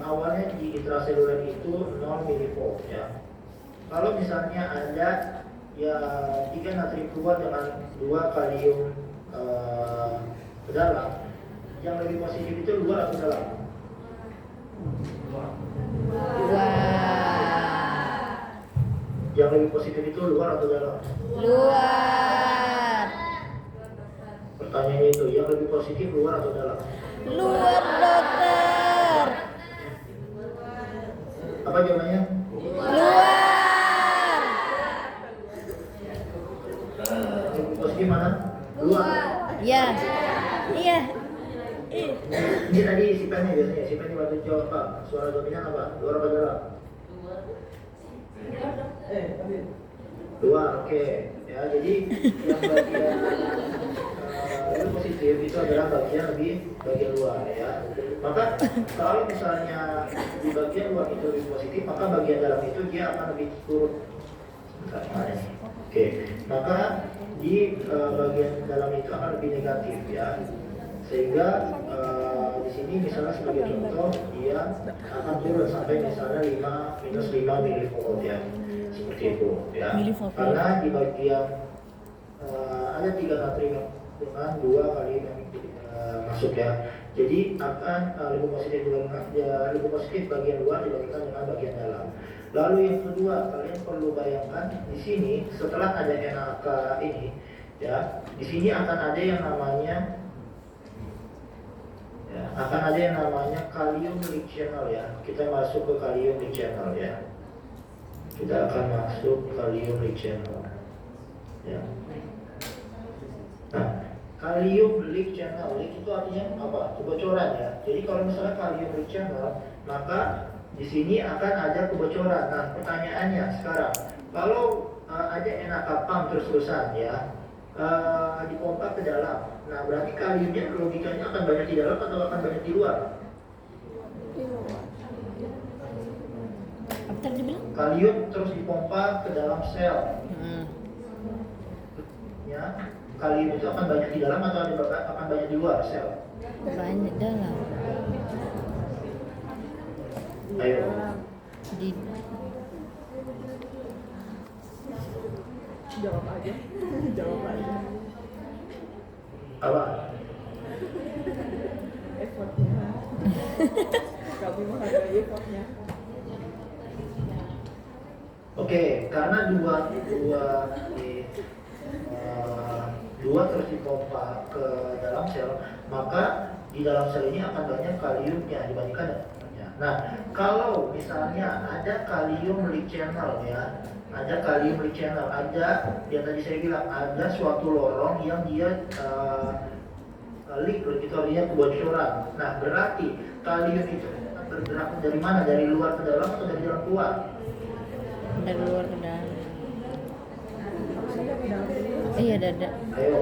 awalnya di intraseluler itu 0 mV ya. Kalau misalnya ada ya 3 natrium keluar dengan 2 kalium ke dalam, yang lebih positif itu luar atau dalam? Wow. Yang lebih positif itu luar atau dalam? Luar. Pertanyaannya itu, yang lebih positif luar atau dalam? Luar, dokter. Apa jawabannya? Luar. Lebih positif mana? Luar. Ya. Iya. Ini tadi si pennya biasanya, si pennya waktu jawab apa? Suara dominan apa? Luar apa dalam? Luar, oke. Ya, jadi yang bagian lebih positif itu adalah bagian luar ya. Maka kalau misalnya di bagian luar itu lebih positif, maka bagian dalam itu dia akan lebih turun. Bentar, mana nih? Oke, maka di bagian dalam itu akan lebih negatif ya. Sehingga di sini misalnya sebagai contoh dia akan turun sampai misalnya minus 5 milivolt ya, seperti itu ya. Milivolt. Karena di bagian ada 3 natrium dengan 2 kali yang masuk ya. Jadi akan lebih positif bagian luar dibandingkan dengan bagian dalam. Lalu yang kedua, kalian perlu bayangkan di sini setelah ada NaK ini ya, di sini akan ada yang namanya kalium leak channel ya. Kita masuk ke kalium leak channel ya. Kita akan masuk kalium leak channel ya. Nah, kalium leak channel, leak itu artinya apa? Kebocoran ya. Jadi kalau misalnya kalium leak channel, maka di sini akan ada kebocoran. Nah, pertanyaannya sekarang, kalau ada NaK pump terus-terusan ya, dipompa ke dalam. Nah, berarti kaliumnya logikanya akan banyak di dalam atau akan banyak di luar? Apa tadi bilang? Kalium terus dipompa ke dalam sel. Ya, kalium itu akan banyak di dalam atau akan banyak di luar sel? Banyak dalam. Ayo. Di Jawab aja. Apa? Effortnya. Kami menghargai effortnya. Oke, karena dua terus dipompa ke dalam sel, maka di dalam sel ini akan banyak kaliumnya dibandingkan dengan. Nah, kalau misalnya ada kalium leak channel ya, ada yang tadi saya bilang ada suatu lorong yang dia leak, itu artinya kebocoran. Nah, berarti kalium itu bergerak dari mana? Dari luar ke dalam atau dari dalam keluar? dari luar ke dalam. Iya, dada. Ayo.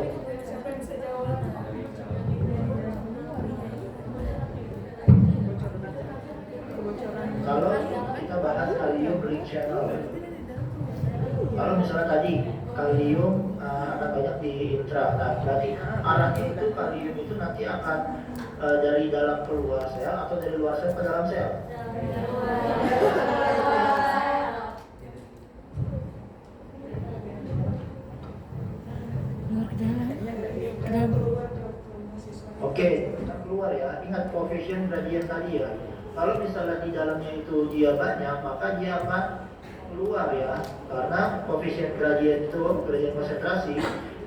Kalau kita bahas kalium leak channel, kalau misalnya tadi kalium akan banyak di intra, nah berarti arahnya itu kalium itu nanti akan dari dalam ke luar sel atau dari luar sel ke dalam sel? Luar ke dalam. Ke dalam. Oke, kita keluar ya. Ingat coefficient gradient tadi ya. Kalau misalnya di dalamnya itu dia banyak, maka dia akan keluar ya. Karena coefficient gradient itu, gradient konsentrasi,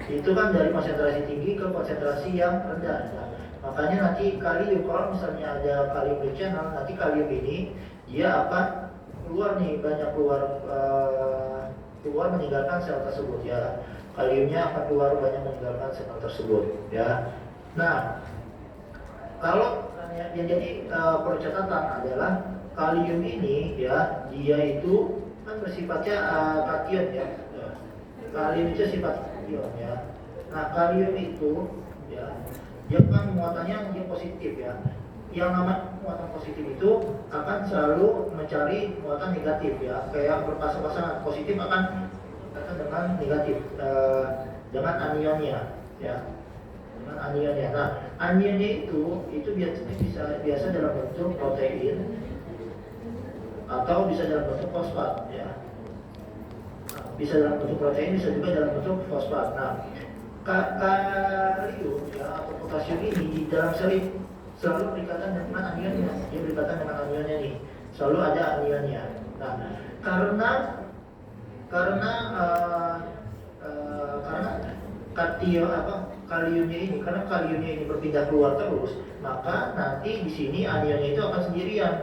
itu kan dari konsentrasi tinggi ke konsentrasi yang rendah. Nah, makanya nanti kalium, kalau misalnya ada kalium leak channel, nanti kalium ini dia akan keluar nih, banyak keluar meninggalkan sel tersebut ya. Kaliumnya akan keluar banyak meninggalkan sel tersebut ya. Nah, kalau yang jadi percatatan adalah kalium ini ya, dia itu kan bersifatnya kation ya. Kalium itu sifat kation ya. Nah, kalium itu ya, dia kan muatannya dia positif ya. Yang namanya muatan positif itu akan selalu mencari muatan negatif ya. Kayak berpasang-pasangan, positif akan dengan negatif dengan anionnya ya. Anionnya. Nah, anionnya itu biasanya biasa dalam bentuk protein atau bisa dalam bentuk fosfat ya. Nah, bisa dalam bentuk protein, bisa juga dalam bentuk fosfat. Nah, kalium ya atau potasium ini di dalam sel selalu berikatan dengan anionnya. Dia berikatan dengan anionnya nih. Selalu ada anionnya. Nah, karena karena karena kaliumnya ini berpindah keluar terus, maka nanti di sini anionnya itu akan sendirian.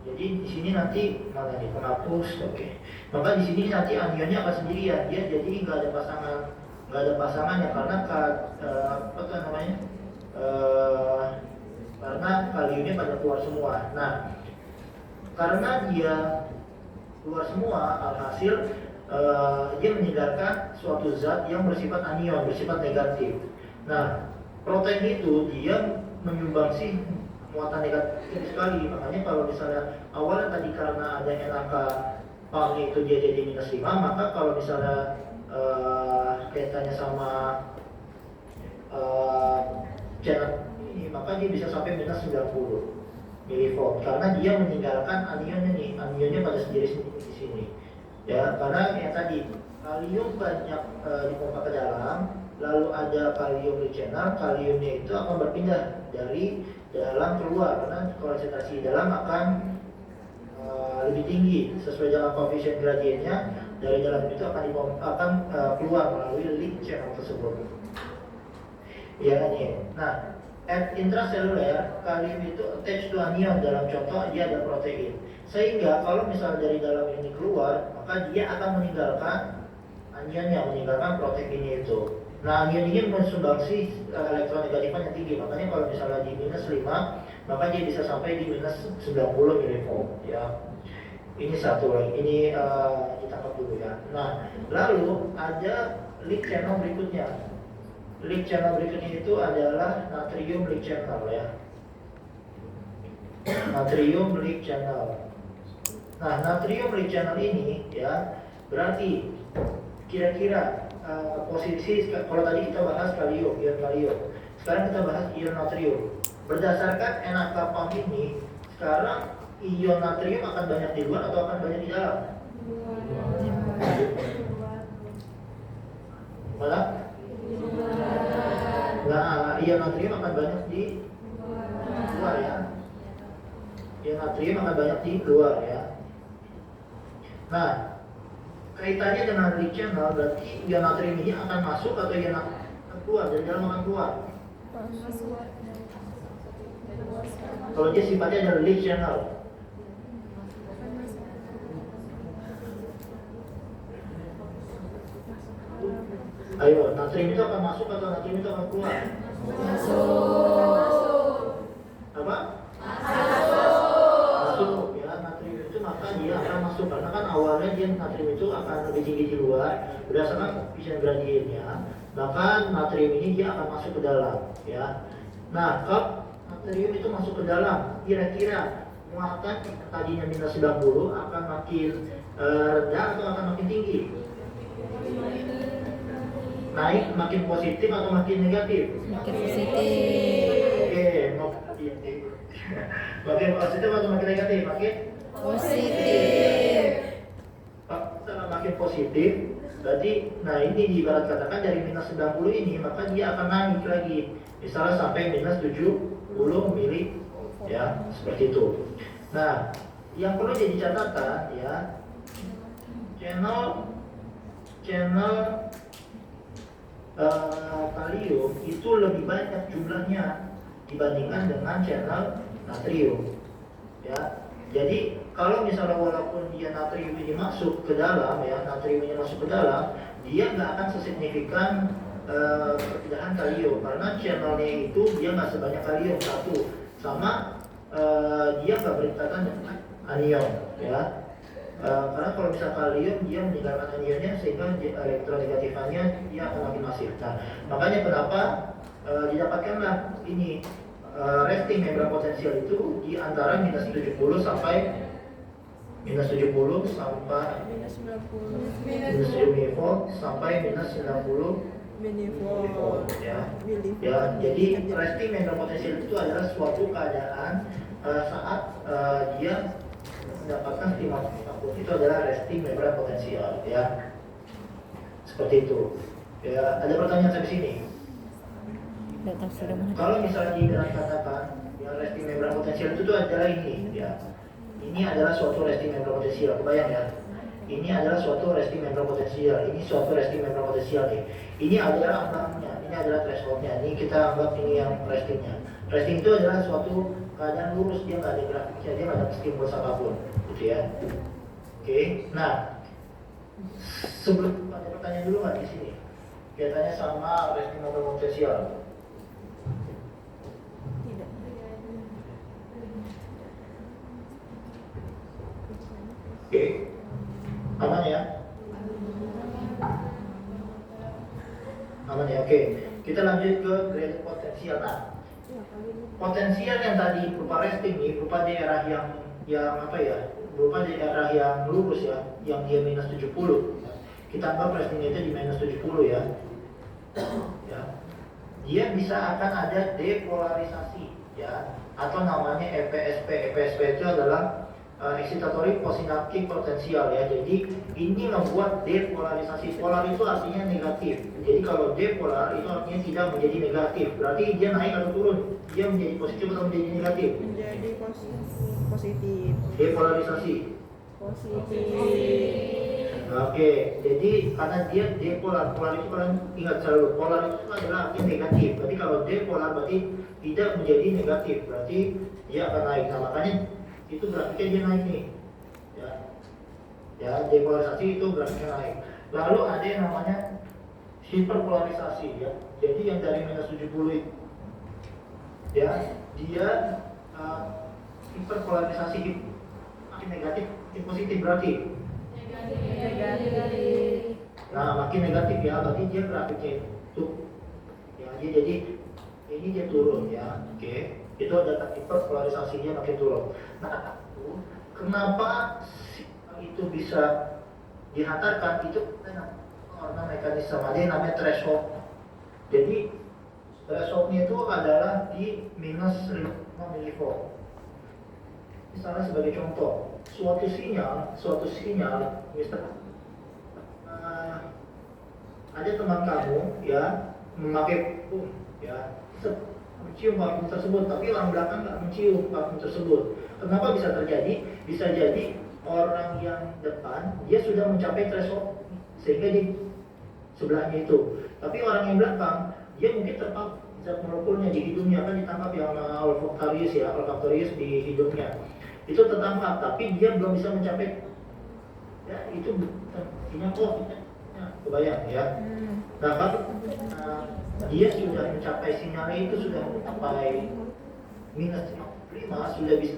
Jadi di sini nanti mana nih penghapus, oke. Maka di sini nanti anionnya akan sendirian, dia jadi nggak ada pasangannya karena karena kaliumnya pada keluar semua. Nah, karena dia keluar semua, alhasil dia meninggalkan suatu zat yang bersifat anion, bersifat negatif. Nah, protein itu dia menyumbangsi muatan negatif sekali. Makanya kalau misalnya awalnya tadi karena ada NaK pump itu dia jadi -5, maka kalau misalnya kaitannya sama channel ini, maka dia bisa sampai -90 milivolt karena dia meninggalkan anionnya nih, anionnya pada sendiri di sini. Ya, karena yang tadi kalium banyak dipompa ke dalam, lalu ada kalium rich channel, kaliumnya itu akan berpindah dari dalam keluar karena konsentrasi di dalam akan lebih tinggi sesuai dengan koefisien gradiennya, dari dalam itu akan keluar melalui leak channel tersebut. Ya nih. Nah, at intraseluler kalium itu attached to anion, dalam contoh dia ada protein. Sehingga kalau misalnya dari dalam ini keluar, maka dia akan meninggalkan anionnya, meninggalkan proteinnya itu. Nah, anion ini mensumbangsi elektron negatifan yang tinggi. Makanya kalau misalnya di -5, maka dia bisa sampai di -90 milivolt ya. Ini satu lagi, ini ditangkap dulu ya. Nah, lalu ada leak channel berikutnya. Leak channel berikutnya itu adalah natrium leak channel ya. Natrium leak channel. Nah, natrium leak channel ini ya berarti kira-kira posisi, kalau tadi kita bahas kalium, ion kalium. Sekarang kita bahas ion natrium. Berdasarkan NaK pump ini, sekarang ion natrium akan banyak di luar atau akan banyak di dalam? Mana? Nah, ion natrium akan banyak di luar ya. Ion natrium akan banyak di luar ya. Nah, kaitannya dengan leak channel berarti ion natrium ini akan masuk atau ion natrium akan keluar, dari dalam akan keluar. Kalau dia sifatnya adalah leak channel. Ayo, natrium itu akan masuk atau natrium itu akan keluar? Masuk. Apa? Masuk ya, natrium itu maka dia akan masuk karena kan awalnya dia natrium itu akan lebih tinggi di luar berdasarkan koefisien gradiennya, maka natrium ini dia akan masuk ke dalam ya. Nah, kalau natrium itu masuk ke dalam, kira-kira muatan tadinya -90 akan makin rendah atau akan makin tinggi? Naik makin positif atau makin negatif? Makin positif. Oke, makin positif atau makin negatif? Makin Positif. Kalau makin positif, berarti nah ini ibarat katakan dari -90 ini maka dia akan naik lagi, misalnya sampai -70 mili ya, seperti itu. Nah, yang perlu jadi catatan ya, channel kalium itu lebih banyak jumlahnya dibandingkan dengan channel natrium ya. Jadi kalau misalnya walaupun dia natrium ini masuk ke dalam ya, natrium ini masuk ke dalam, dia nggak akan sesignifikan perpindahan kalium karena channelnya itu dia nggak sebanyak kalium satu, sama dia nggak berikatan dengan anion ya. Karena kalau misal kalium dia meninggalkan anionnya sehingga elektronegatifnya dia akan makin masif. Nah, makanya kenapa didapatkanlah ini resting membran potensial itu di antara -70 sampai -70 sampai -7 milivolt sampai -90 milivolt ya. Ya, jadi resting membran potensial itu adalah suatu keadaan saat dia mendapatkan stimulus itu adalah resting membran potensial ya, seperti itu ya. Ada pertanyaan sampai sini? Kalau misalnya dikatakan yang resting membran potensial itu adalah ini ya, ini adalah suatu resting membran potensial, kebayang ya, ini adalah suatu resting membrane potensial, ini suatu resting membrane potensial nih. Ini adalah ambangnya, ini adalah thresholdnya. Ini kita anggap ini yang restingnya. Resting itu adalah suatu keadaan lurus, dia nggak ada grafiknya, dia nggak ada stimulus apapun, gitu ya. Oke, nah sebelum ada pertanyaan dulu nggak di sini? Kaitannya sama resting membrane potensial. Tidak. Oke, aman ya? Aman ya, oke. Kita lanjut ke gradient potensial. Nah, potensial yang tadi berupa resting nih, berupa daerah yang apa ya? Berupa daerah yang lurus ya, yang dia minus 70. Kita anggap restingnya itu di minus 70 ya. Ya. Dia bisa akan ada depolarisasi ya, atau namanya EPSP. EPSP itu adalah excitatory postsynaptic potensial ya. Jadi ini membuat depolarisasi. Polar itu artinya negatif. Jadi kalau depolar itu artinya tidak menjadi negatif. Berarti dia naik atau turun? Dia menjadi positif atau menjadi negatif? Menjadi positif. Depolarisasi. Positif. Oke, jadi karena dia depolar, polar itu kalian ingat selalu, polar itu adalah artinya negatif. Berarti kalau depolar berarti tidak menjadi negatif, berarti dia akan naik. Nah makanya itu grafiknya dia naik nih, ya depolarisasi itu grafiknya naik. Lalu ada yang namanya hiperpolarisasi ya. Jadi yang dari minus 70 itu, ya dia hiperpolarisasi makin negatif, makin positif berarti. Negatif. Nah, makin negatif ya, berarti dia grafiknya itu ya, jadi ini dia turun ya, oke. Itu ada hiperpolarisasinya makin turun. Nah, kenapa itu bisa dihantarkan itu karena mekanisme ada yang namanya threshold. Jadi thresholdnya itu adalah di minus 5 milivolt. Misalnya sebagai contoh, suatu sinyal, misalnya ada teman kamu ya memakai parfum ya, mencium parfum tersebut, tapi orang belakang nggak mencium parfum tersebut. Kenapa bisa terjadi? Bisa jadi orang yang depan dia sudah mencapai threshold sehingga di sebelahnya itu, tapi orang yang belakang dia mungkin terpapar zat molekulnya di hidungnya, kan ditangkap yang olfaktorius di hidungnya. Itu tertangkap, tapi dia belum bisa mencapai ya, itu artinya ya, kebayang ya. Nah kalau dia sudah mencapai sinyalnya itu sudah mencapai minus 55, sudah bisa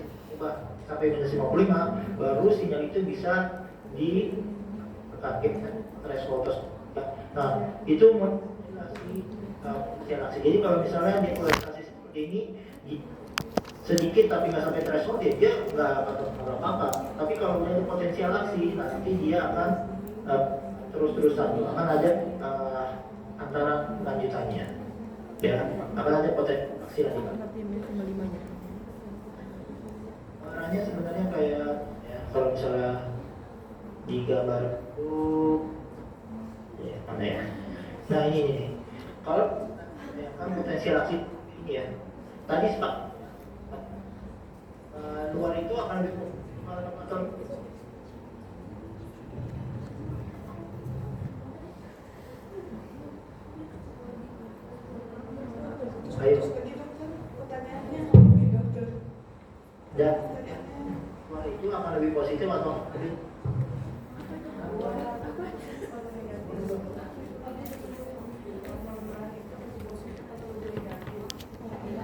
sampai minus 55, baru sinyal itu bisa ditekan threshold. Nah itu modulasi polarisasi. Jadi kalau misalnya dia polarisasi seperti ini sedikit tapi nggak sampai threshold ya dia nggak apa-apa. Tapi kalau udah ada potensial aksi, nanti dia akan terus-terusan akan ada antara lanjutannya ya, akan ada potensi aksi lanjutan. Warnanya sebenarnya kayak ya, kalau misalnya di gambar ya, mana ya? Nah ini nih, kalau ya, kan potensial aksi ini ya, tadi sepak luar itu akan lebih atau ayo dan luar itu akan lebih positif atau lebih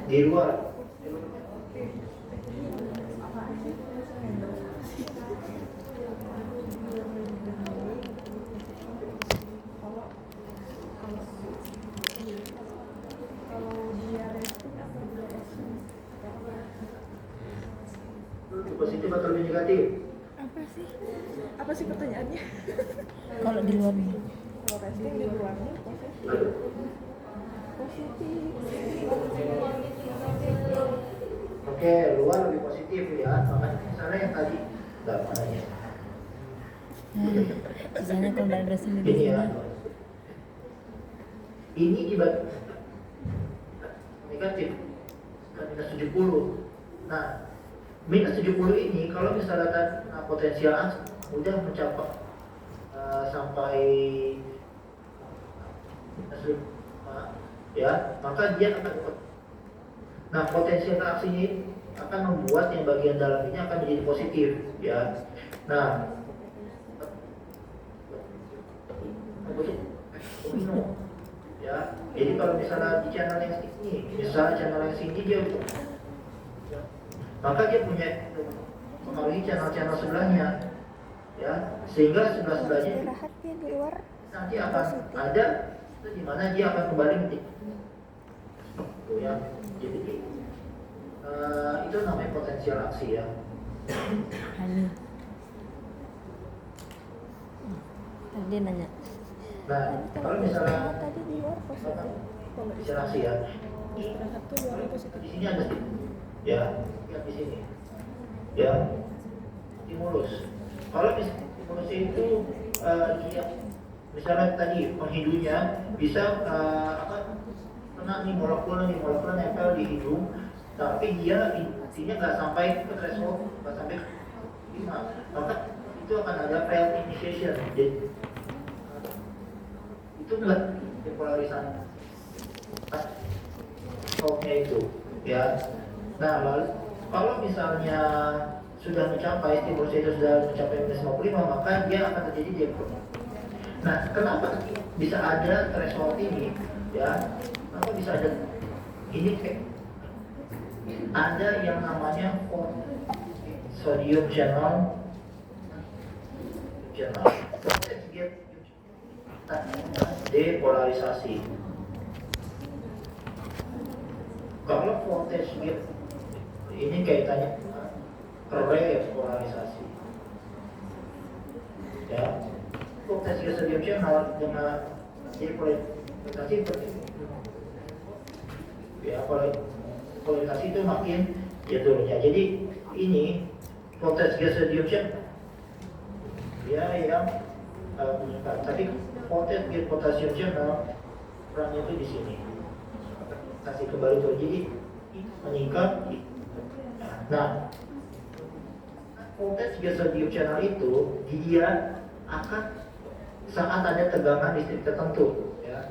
di luar. Positif atau lebih negatif? Apa sih pertanyaannya? Kalau di luarnya. Kalau resting di luarnya positif. Oke, luar lebih positif ya. Makanya misalnya yang tadi enggak mananya. Misalnya kalau nggak ada sini di Ini sini. ya. Ini dibagi negatif ke minus 70. Nah, minus 70 ini kalau misalnya potensial udah mencapai sampai ya, maka dia akan, nah potensial reaksinya itu akan membuat yang bagian dalam ini akan menjadi positif ya. Nah, domino ya. Jadi kalau misalnya di channel yang sini, misalnya channel yang sini dia, maka dia punya mempengaruhi channel-channel sebelahnya ya, sehingga sebelah-sebelahnya Istirahat ya di luar. nanti akan ada itu di mana dia akan kembali menjadi ya. Jadi itu namanya potensial aksi ya. Hani. Tadi nanya. Nah, kalau misalnya Tadi di luar positif. potensial aksi ya, Istirahat tuh luar positif. di sini ada ya, lihat di sini ya, stimulus. Kalau stimulus itu dia, misalnya tadi penghidunya bisa kena nih molekul nempel di hidung, tapi dia intinya nggak sampai ke threshold, nggak sampai ke 5, maka itu akan ada failed initiation. Jadi itu nggak depolarisasi nya itu ya. Nah, lalu kalau misalnya sudah mencapai stimulus itu sudah mencapai minus 55, maka dia akan terjadi depolarisasi. Nah, kenapa bisa ada threshold ini ya? Kenapa bisa ada ini? Ada yang namanya sodium channel depolarisasi. Kalau voltage gate ini kaitannya repolarisasi ya. Voltage gate sodium channel dengan depolarisasi ya, polarisasi itu makin ya turunnya. Jadi ini voltage gas sodium channel ya yang tapi voltage gas potassium channel perannya itu di sini. Kasih kembali tuh, jadi meningkat. Nah, voltage gas sodium channel itu dia akan saat ada tegangan listrik tertentu ya.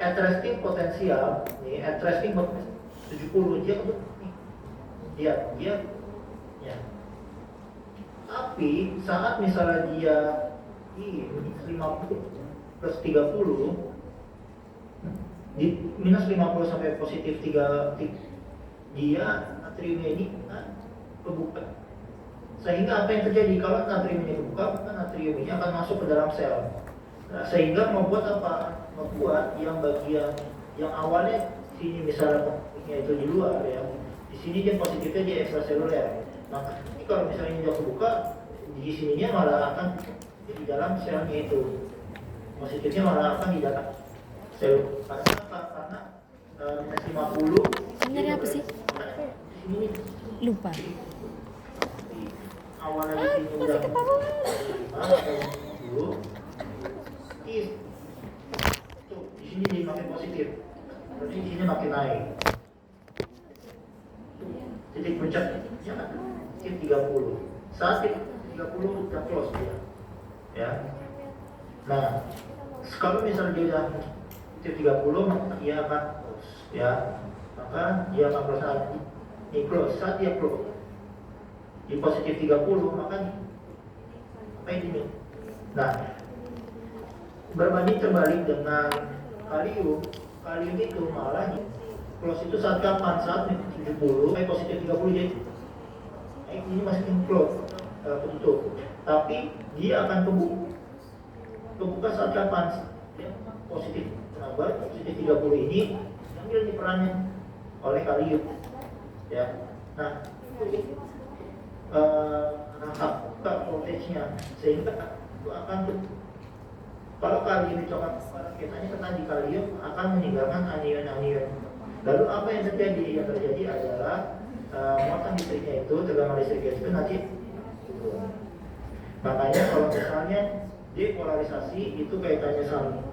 At resting potensial nih, at resting 70 dia untuk dia ya. Tapi saat misalnya dia di 50 plus 30 di minus 50 sampai positif 3, dia natriumnya ini kebuka. Sehingga apa yang terjadi kalau natrium ini kebuka, maka natrium ini akan masuk ke dalam sel. Nah, sehingga membuat apa? Membuat yang bagian yang awalnya sini misalnya positifnya itu di luar ya, di sini dia positifnya di ekstraseluler. Maka kalau misalnya ini udah kebuka, di sininya malah akan di dalam selnya itu, positifnya malah akan di dalam sel. Karena apa? Karena minus 50. Nyari apa sih? Ini Lupa. awalnya di sini udah 50 tuh di sini jadi makin positif, berarti di sini makin naik. Titik puncaknya kan titik 30. Saat titik 30 udah close dia ya. Nah, kalau misalnya dia udah titik 30, maka dia akan close ya, maka dia akan close lagi. Ini close, saat dia close di positif 30, maka apa ini? Nah, berbanding terbalik dengan kalium itu malah close itu saat kapan? Saat 70 positif 30, jadi ini masih close tutup, tapi dia akan kebuka saat kapan? Positif. Kenapa? Positif 30 ini ambil di perannya oleh kalium ya. Nah, rangkap voltage-nya, sehingga itu akan kalau kalium itu akan ketanya tadi kalium akan meninggalkan anion-anion. Lalu apa yang terjadi? Yang terjadi adalah muatan listriknya itu, tegangan listriknya itu nanti turun. Makanya kalau misalnya depolarisasi itu kaitannya sama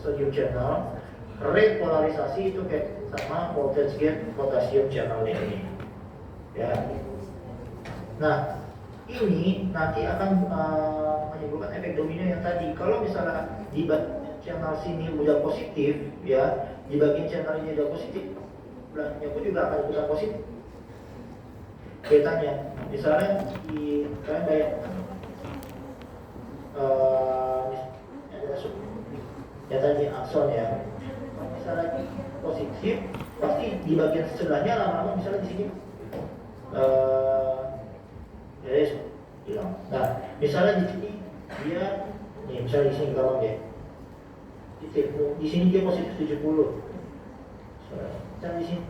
sodium channel, repolarisasi itu kayak sama voltage gate potassium channel ini ya. Nah, ini nanti akan menimbulkan efek domino yang tadi. Kalau misalnya di bagian channel sini udah positif, ya, di bagian channel ini udah positif, belakangnya pun juga akan ikutan positif. Kaitannya, misalnya di kalian bayangkan ada ya tadi akson ya, misalnya positif, pasti di bagian sebelahnya lama-lama misalnya di sini ya hilang. Nah, misalnya di sini dia, nih misalnya di sini gampang ya, di sini dia positif 70, misalnya di sini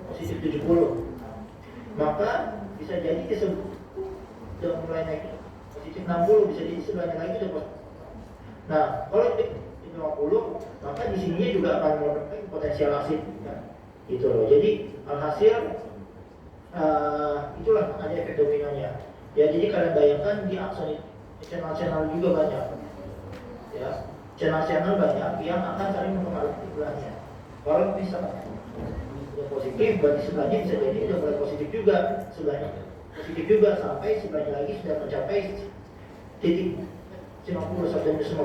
positif 70, maka bisa jadi dia sudah mulai naik positif 60, bisa jadi sebelahnya lagi sudah positif. Nah, kalau di 50, maka di sininya juga akan menurunkan potensial asid, ya. Gitu loh. Jadi alhasil itulah ada efek dominonya. Ya, jadi kalian bayangkan di akson channel-channel juga banyak, ya, channel-channel banyak yang akan saling mempengaruhi sebelahnya. Kalau misalnya udah positif, berarti sebelahnya bisa jadi udah mulai positif juga, sebelahnya positif juga sampai sebelahnya lagi sudah mencapai titik 50 sampai 50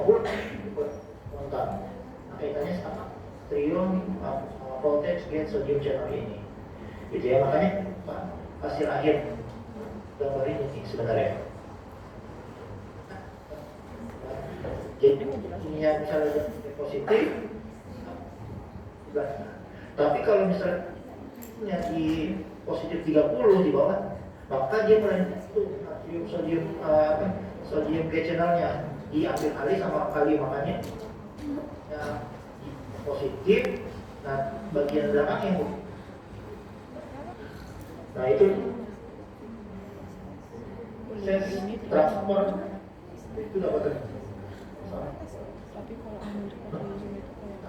kontak. Nah, kaitannya sama trion voltage gate sodium channel ini, gitu ya. Makanya hasil akhir gambar ini sebenarnya. Jadi punya misalnya positif, tapi kalau misalnya di positif 30 di bawah, maka dia mulai itu sodium gate channelnya diambil alih sama kalium, makanya ya, positif. Nah, bagian belakangnya, nah itu proses transfer itu dapat Tapi kalau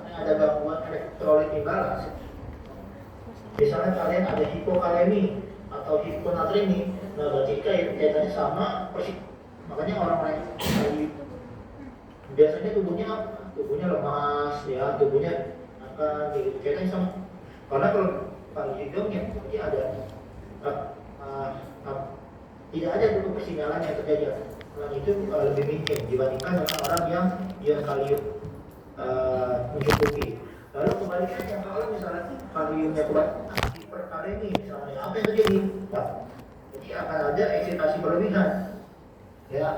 ada gangguan elektrolit imbalans. Misalnya kalian ada hipokalemi atau hiponatremi, nah berarti kaitannya sama persis. Makanya orang-orang yang biasanya tubuhnya lemas, ya, tubuhnya akan gitu, kaitannya sama. Karena kalau hidungnya berarti ada tidak ada bentuk persinyalan yang terjadi. Orang itu lebih minim dibandingkan dengan orang yang kalium mencukupi. Lalu kebalikannya, kalau misalnya kaliumnya hiperkalemi misalnya, apa yang terjadi? Nah, jadi akan ada eksitasi berlebihan, ya,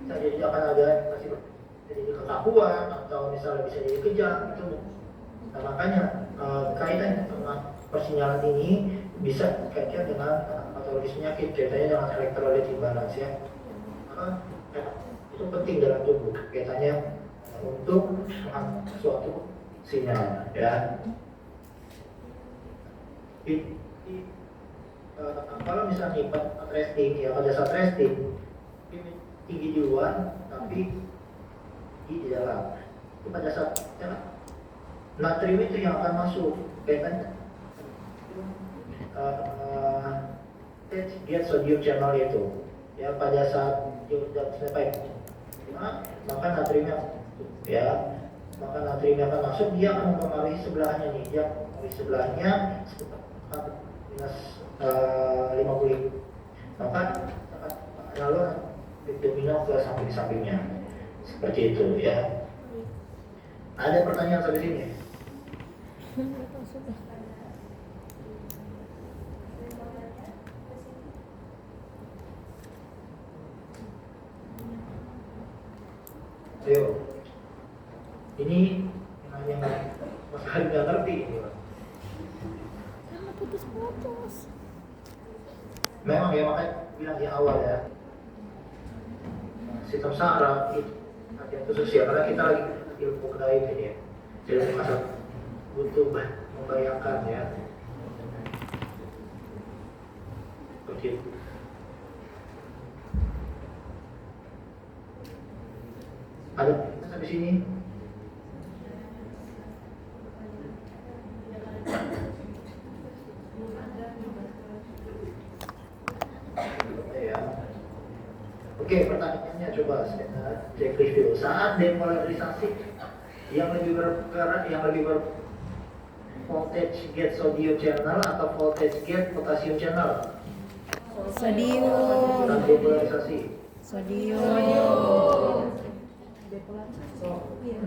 bisa jadi akan ada jadi ketakuan atau misalnya bisa jadi kejang itu. Nah, makanya kaitan dengan persinyalan ini bisa kaitkan dengan patologis penyakit, kaitannya dengan elektrolit imbalance, ya. Maka itu penting dalam tubuh, kaitannya untuk suatu sinyal, ya. Kalau misalnya pada resting, ya, pada saat resting tinggi di luar tapi di dalam, itu pada saat ya, natrium itu yang akan masuk, kaitannya dia sodium channel itu, ya, pada saat dia sudah sampai maka natriumnya, ya, maka natriumnya akan masuk, dia akan mempengaruhi sebelahnya nih, dia mempengaruhi sebelahnya minus 50, maka lalu domino ke samping-sampingnya seperti itu, ya. Ada pertanyaan sampai sini? Ayo, ini yang Mas Hari nggak ngerti ini, Pak. karena putus-putus. Memang ya, makanya bilang di awal, ya, sistem saraf itu latihan khusus, ya, karena kita lagi ilmu kedai ini, ya, jadi masa butuh membayangkan, ya, begitu. Ada sampai sini? Ya. Oke, pertanyaannya coba cek review. Saat depolarisasi yang lebih bergerak, yang lebih voltage gate sodium channel atau voltage gate potassium channel? Sodium. dan depolarisasi. Sodium.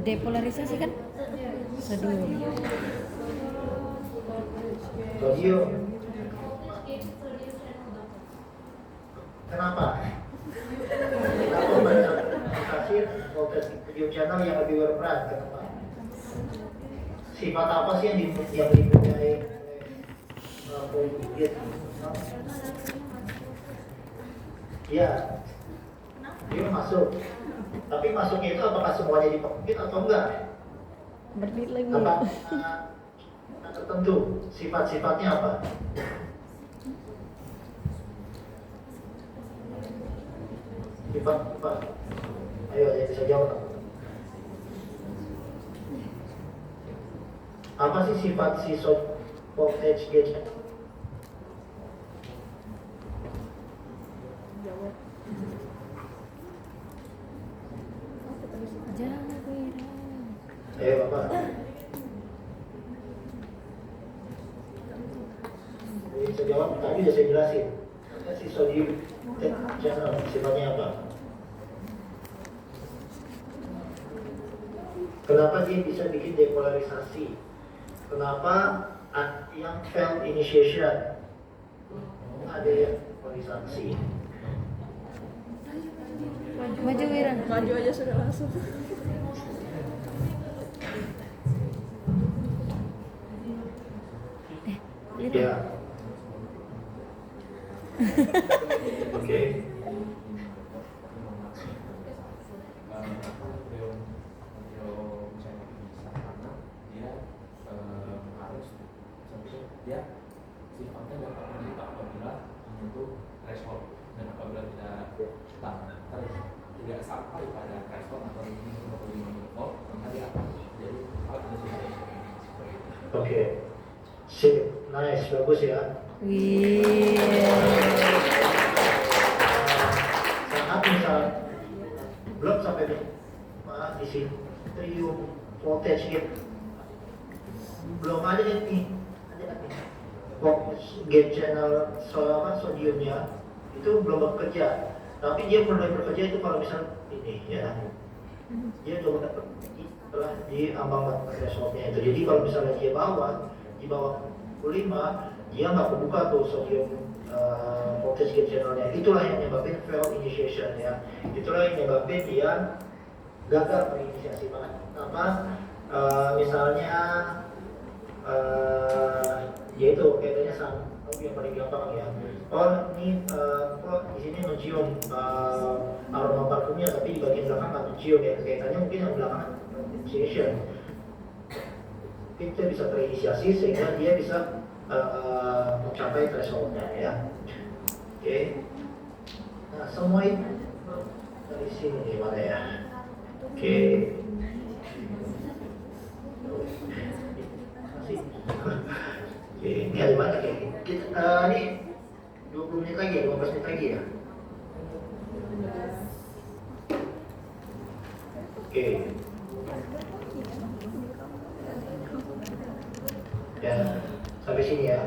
Depolarisasi kan? Sodium. Sodium. Kenapa? Kenapa banyak aplikasi voltage video channel yang lebih berperan? Kenapa? Sifat apa sih yang dipunyai voltage? Ya, dia masuk. Tapi masuknya itu apakah semuanya di pocket atau enggak? Berdiri lagi. Apa tertentu? Sifat-sifatnya apa? Sifat apa? Ayo, ada yang bisa jawab. Apa sih sifat si voltage gauge? Jawira. Ayo Bapak. Bisa jawab, tadi udah saya jelasin. Apa sih sodium channel, sifatnya apa? Kenapa dia bisa bikin depolarisasi? Kenapa yang failed initiation? Ada yang polarisasi. Maju Wira. Maju aja sudah langsung. Ya. Oke. Dia sifatnya dapat menentukan apabila menyentuh threshold dan apabila tidak sampai pada threshold atau 25 volt maka dia akan jadi out of seperti itu. Oke. Sip, nice, bagus ya. Wih. Saat misal belum sampai di sini trium voltage gitu, belum ada nih, gate channel sodiumnya itu belum bekerja, tapi dia mulai bekerja itu kalau misal ini ya, dia coba setelah di ambang thresholdnya itu. Jadi kalau misalnya dia di bawah 25, dia nggak kebuka tuh sodium voltage gate channelnya. Itulah yang menyebabkan failed initiation ya. Itulah yang menyebabkan dia gagal berinisiasi. Apa? Misalnya yaitu kaitannya sama yang paling gampang ya. Oh ini kok di sini mencium aroma parfumnya, tapi di bagian belakang nggak mencium ya. Kaitannya mungkin yang belakang initiation. Itu bisa terinisiasi sehingga dia bisa mencapai thresholdnya ya. Oke. Nah semua itu dari sini gimana ya? Oke. Oke, ini ada banyak ya. Ini 20 menit lagi ya, 15 menit lagi ya. Oke. Ya, sampai sini ya.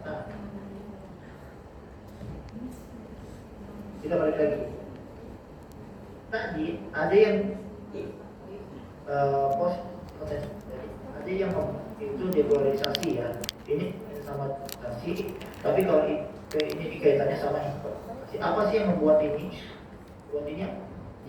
Nah, kita balik lagi. Tadi ada yang ada yang itu depolarisasi ya. Ini sama tasi, tapi kalau ini kaitannya sama informasi. Apa sih yang membuat ini? Buat ini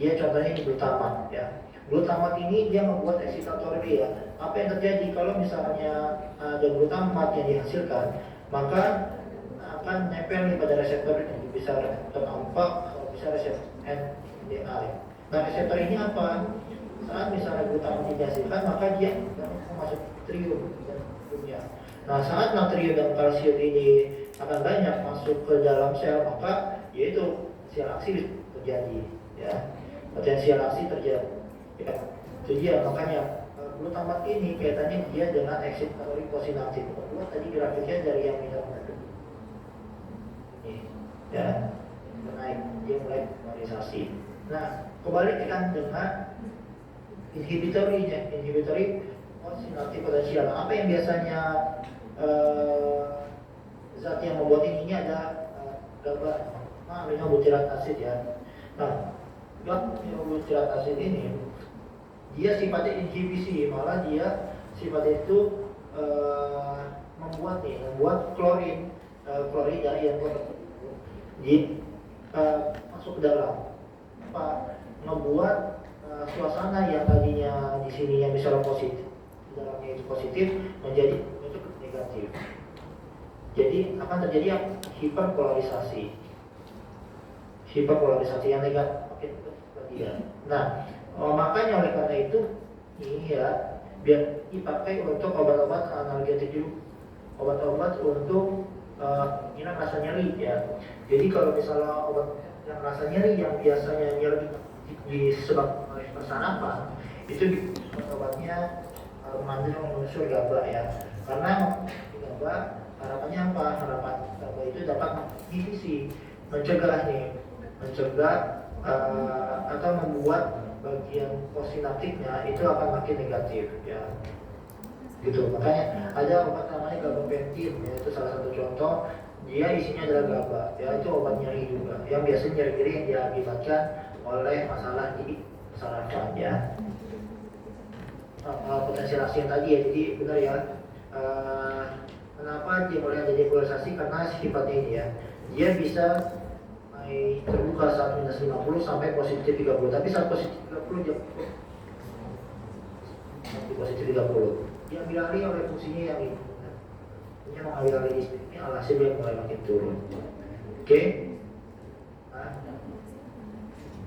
dia contohnya ini glutamat ya. Glutamat ini dia membuat excitatory dia. Apa yang terjadi kalau misalnya ada glutamat yang dihasilkan, maka akan nempel nih pada reseptor ini, bisa reseptor alfa atau bisa reseptor NMDA. Nah reseptor ini apa? Saat misalnya glutamat dihasilkan, maka dia masuk natrium dan kalsiumnya. Nah saat natrium dan kalsium ini akan banyak masuk ke dalam sel, maka yaitu sel aksi terjadi ya, potensial aksi terjadi ya. Itu dia makanya glutamat ini kaitannya dia dengan excitatory posinatif. Kedua tadi grafiknya dari yang minum ini ya, naik dia mulai polarisasi. Nah kebalikan dengan inhibitory posinatif potensial. Apa yang biasanya zat yang membuat ini ada gambar aminobutirat asid ya. Nah, aminobutirat asid ini dia sifatnya inhibisi, malah dia sifatnya itu membuat klorida yang masuk ke dalam, ngebuat suasana yang tadinya di sini yang misalnya positif, di dalamnya itu positif menjadi negatif. Jadi akan terjadi yang hiperpolarisasi yang negatif ya. Nah, makanya oleh karena itu ini ya biar dipakai untuk obat-obat analgetik juga, obat-obat untuk rasa nyeri ya. Jadi kalau misalnya obat yang rasa nyeri yang biasanya nyeri disebabkan oleh persarapan itu obatnya mengandung unsur GABA ya. Karena GABA harapannya apa? Harapan GABA itu dapat mencegah atau membuat bagian possinaptiknya itu akan makin negatif ya. Gitu. Makanya ada obat namanya gabapentin ya, itu salah satu contoh. Dia isinya adalah GABA ya, itu obat nyeri juga yang biasanya nyeri-nyeri yang diakibatkan oleh masalah di saraf ya. Potensiasi yang tadi ya, jadi benar ya. Kenapa dia boleh ada depolarisasi? Karena sifatnya ini ya, dia bisa terbuka saat minus 50 sampai positif 30, tapi saat positif 30 dia positif 30 dia ambil alih oleh fungsinya yang ini. Ini mengambil alih listriknya, alhasil dia mulai makin turun. Oke?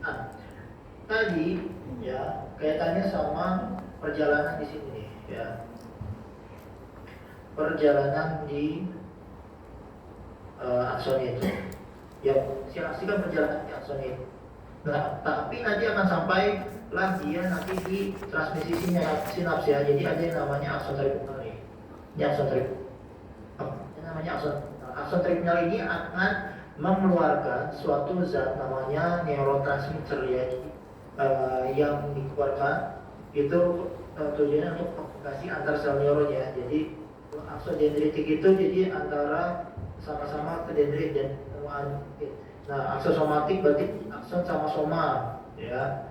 Nah, tadi ya kaitannya sama perjalanan di sini nih, ya. Perjalanan di akson itu. Ya, silakan perjalanan di akson itu. Nah, tapi nanti akan sampai lah dia nanti di transmisi sinaps ya. Jadi ada yang namanya akson terminal nih. Ini akson terminal. Ini namanya akson terminal ini akan mengeluarkan suatu zat namanya neurotransmitter ya. Yang dikeluarkan itu tujuannya untuk komunikasi antar sel neuron ya. Jadi akson dendritik itu jadi antara sama-sama ke dendrit dan nah, akson somatik berarti akson sama soma ya.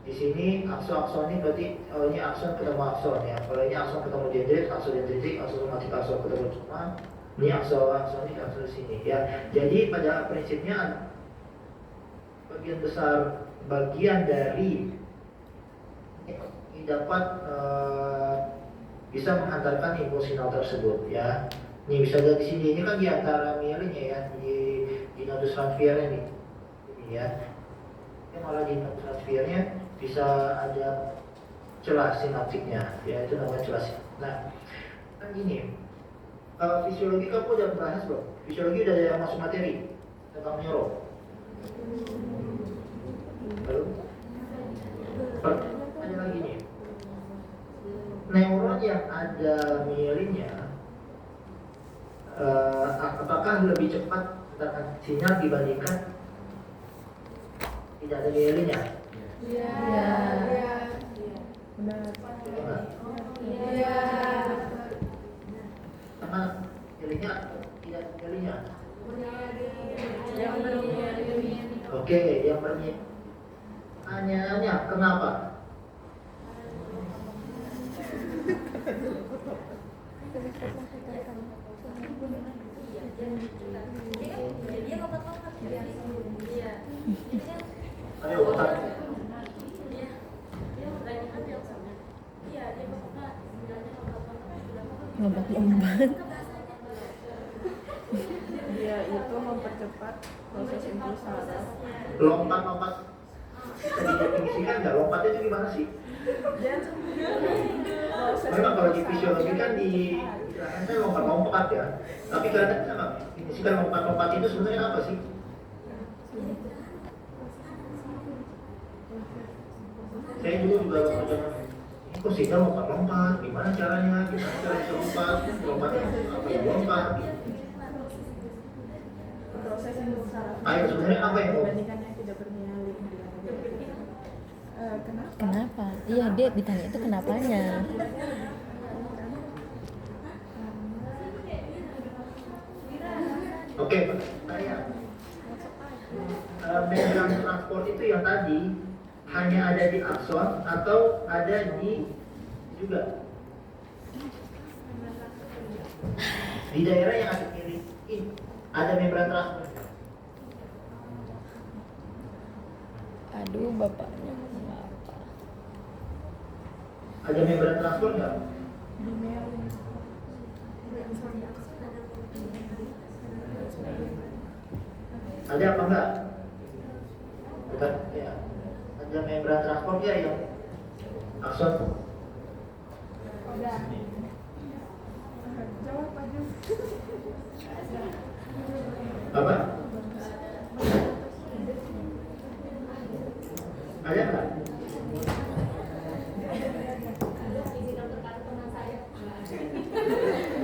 Di sini akson ini berarti ini akson ketemu akson ya. Kalau ini akson ketemu dendrit, akson dendritik, akson somatik, akson ketemu soma. Ini akson ini akson di sini ya. Jadi pada prinsipnya bagian dari dapat bisa menghantarkan imposinal tersebut ya. Ini bisa lihat di sini, ini kan di antara mielinnya ya, di nodus transfernya nih, ini ya. Ini malah di nodus transfernya bisa ada celah sinaptiknya, ya itu namanya celah. Nah, kan gini, fisiologi kamu udah bahas belum? Fisiologi udah ada yang masuk materi tentang neuro. Belum? Ada lagi nih. Neuron yang ada mielinnya apakah lebih cepat mendapat sinyal dibandingkan tidak ada mielinnya? Iya. Benar. Iya. Sama mielinnya tidak mielinnya? Yang bermielin. Oke, yang bermielin. Tanya kenapa? Ayo, otak. Lompat-lompat. Dia itu mempercepat proses impuls saraf. Lompat-lompat. Bisa didefinisikan nggak? Lompatnya itu gimana sih? Memang kalau di fisiologi kan saya lompat-lompat ya. Tapi kadang bisa nggak definisikan lompat-lompat itu sebenarnya apa sih? Saya dulu juga zaman ini kok sinyal lompat-lompat, gimana caranya? Gimana cara bisa lompat? Lompatnya apa yang lompat? Proses impuls saraf. Ayo sebenarnya apa yang lompat? Dibandingkan yang tidak bermielin. Kenapa? Kenapa? Iya, dia ditanya itu kenapanya. Oke, saya membran transport itu yang tadi hanya ada di akson atau ada di juga di daerah yang ada kiri ini ada membran transport. Aduh, bapaknya kenapa? Ada membran transport nggak? Ada apa enggak? Bukan, ya. Ada membran transport ya yang akson. Jawab aja. Apa? Ada nggak?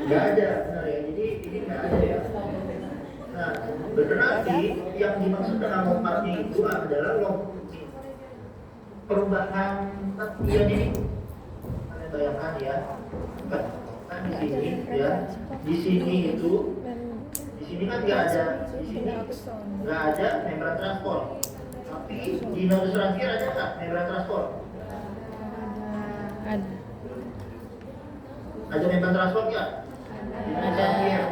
Nggak ada, benar ya. Jadi ini nggak ada ya. Nah, berarti yang dimaksud dengan lompatnya itu adalah perubahan ion ini. Kalian bayangkan ya, kan di sini ya, di sini itu, di sini kan nggak ada, di sini nggak ada membran transport. Tapi di nodus transfer ada nggak membran transport? Ada. Ada membran transport nggak? Di nodus transfer.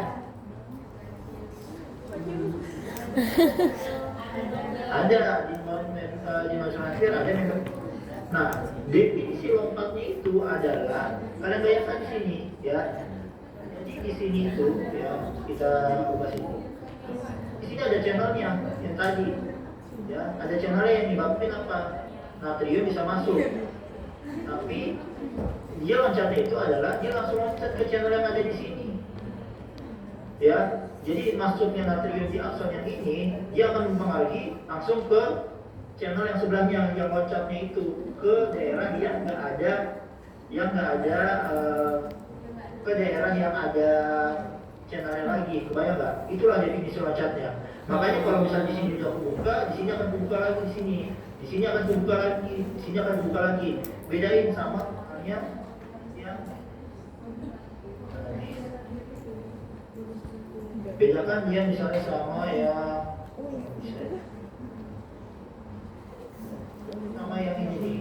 Ada di nodus transfer ada membran. Nah, definisi lompatnya itu adalah kalian bayangkan di sini ya. Jadi di sini itu ya kita ubah sini. Di sini ada channelnya yang tadi. Ya, ada channelnya yang nyebabin apa? Natrium bisa masuk. Tapi dia loncatnya itu adalah dia langsung loncat ke channel yang ada di sini. Ya, jadi masuknya natrium di akson yang ini dia akan mempengaruhi langsung ke channel yang sebelahnya yang loncatnya itu ke daerah yang nggak ada ke daerah yang ada channelnya lagi. Kebayang nggak? Itulah definisi loncatnya. Makanya kalau misalnya di sini udah kebuka, di sini akan kebuka lagi di sini. Di sini akan kebuka lagi, di sini akan kebuka lagi. Bedain sama halnya yang bedakan dia misalnya sama yang ini nih.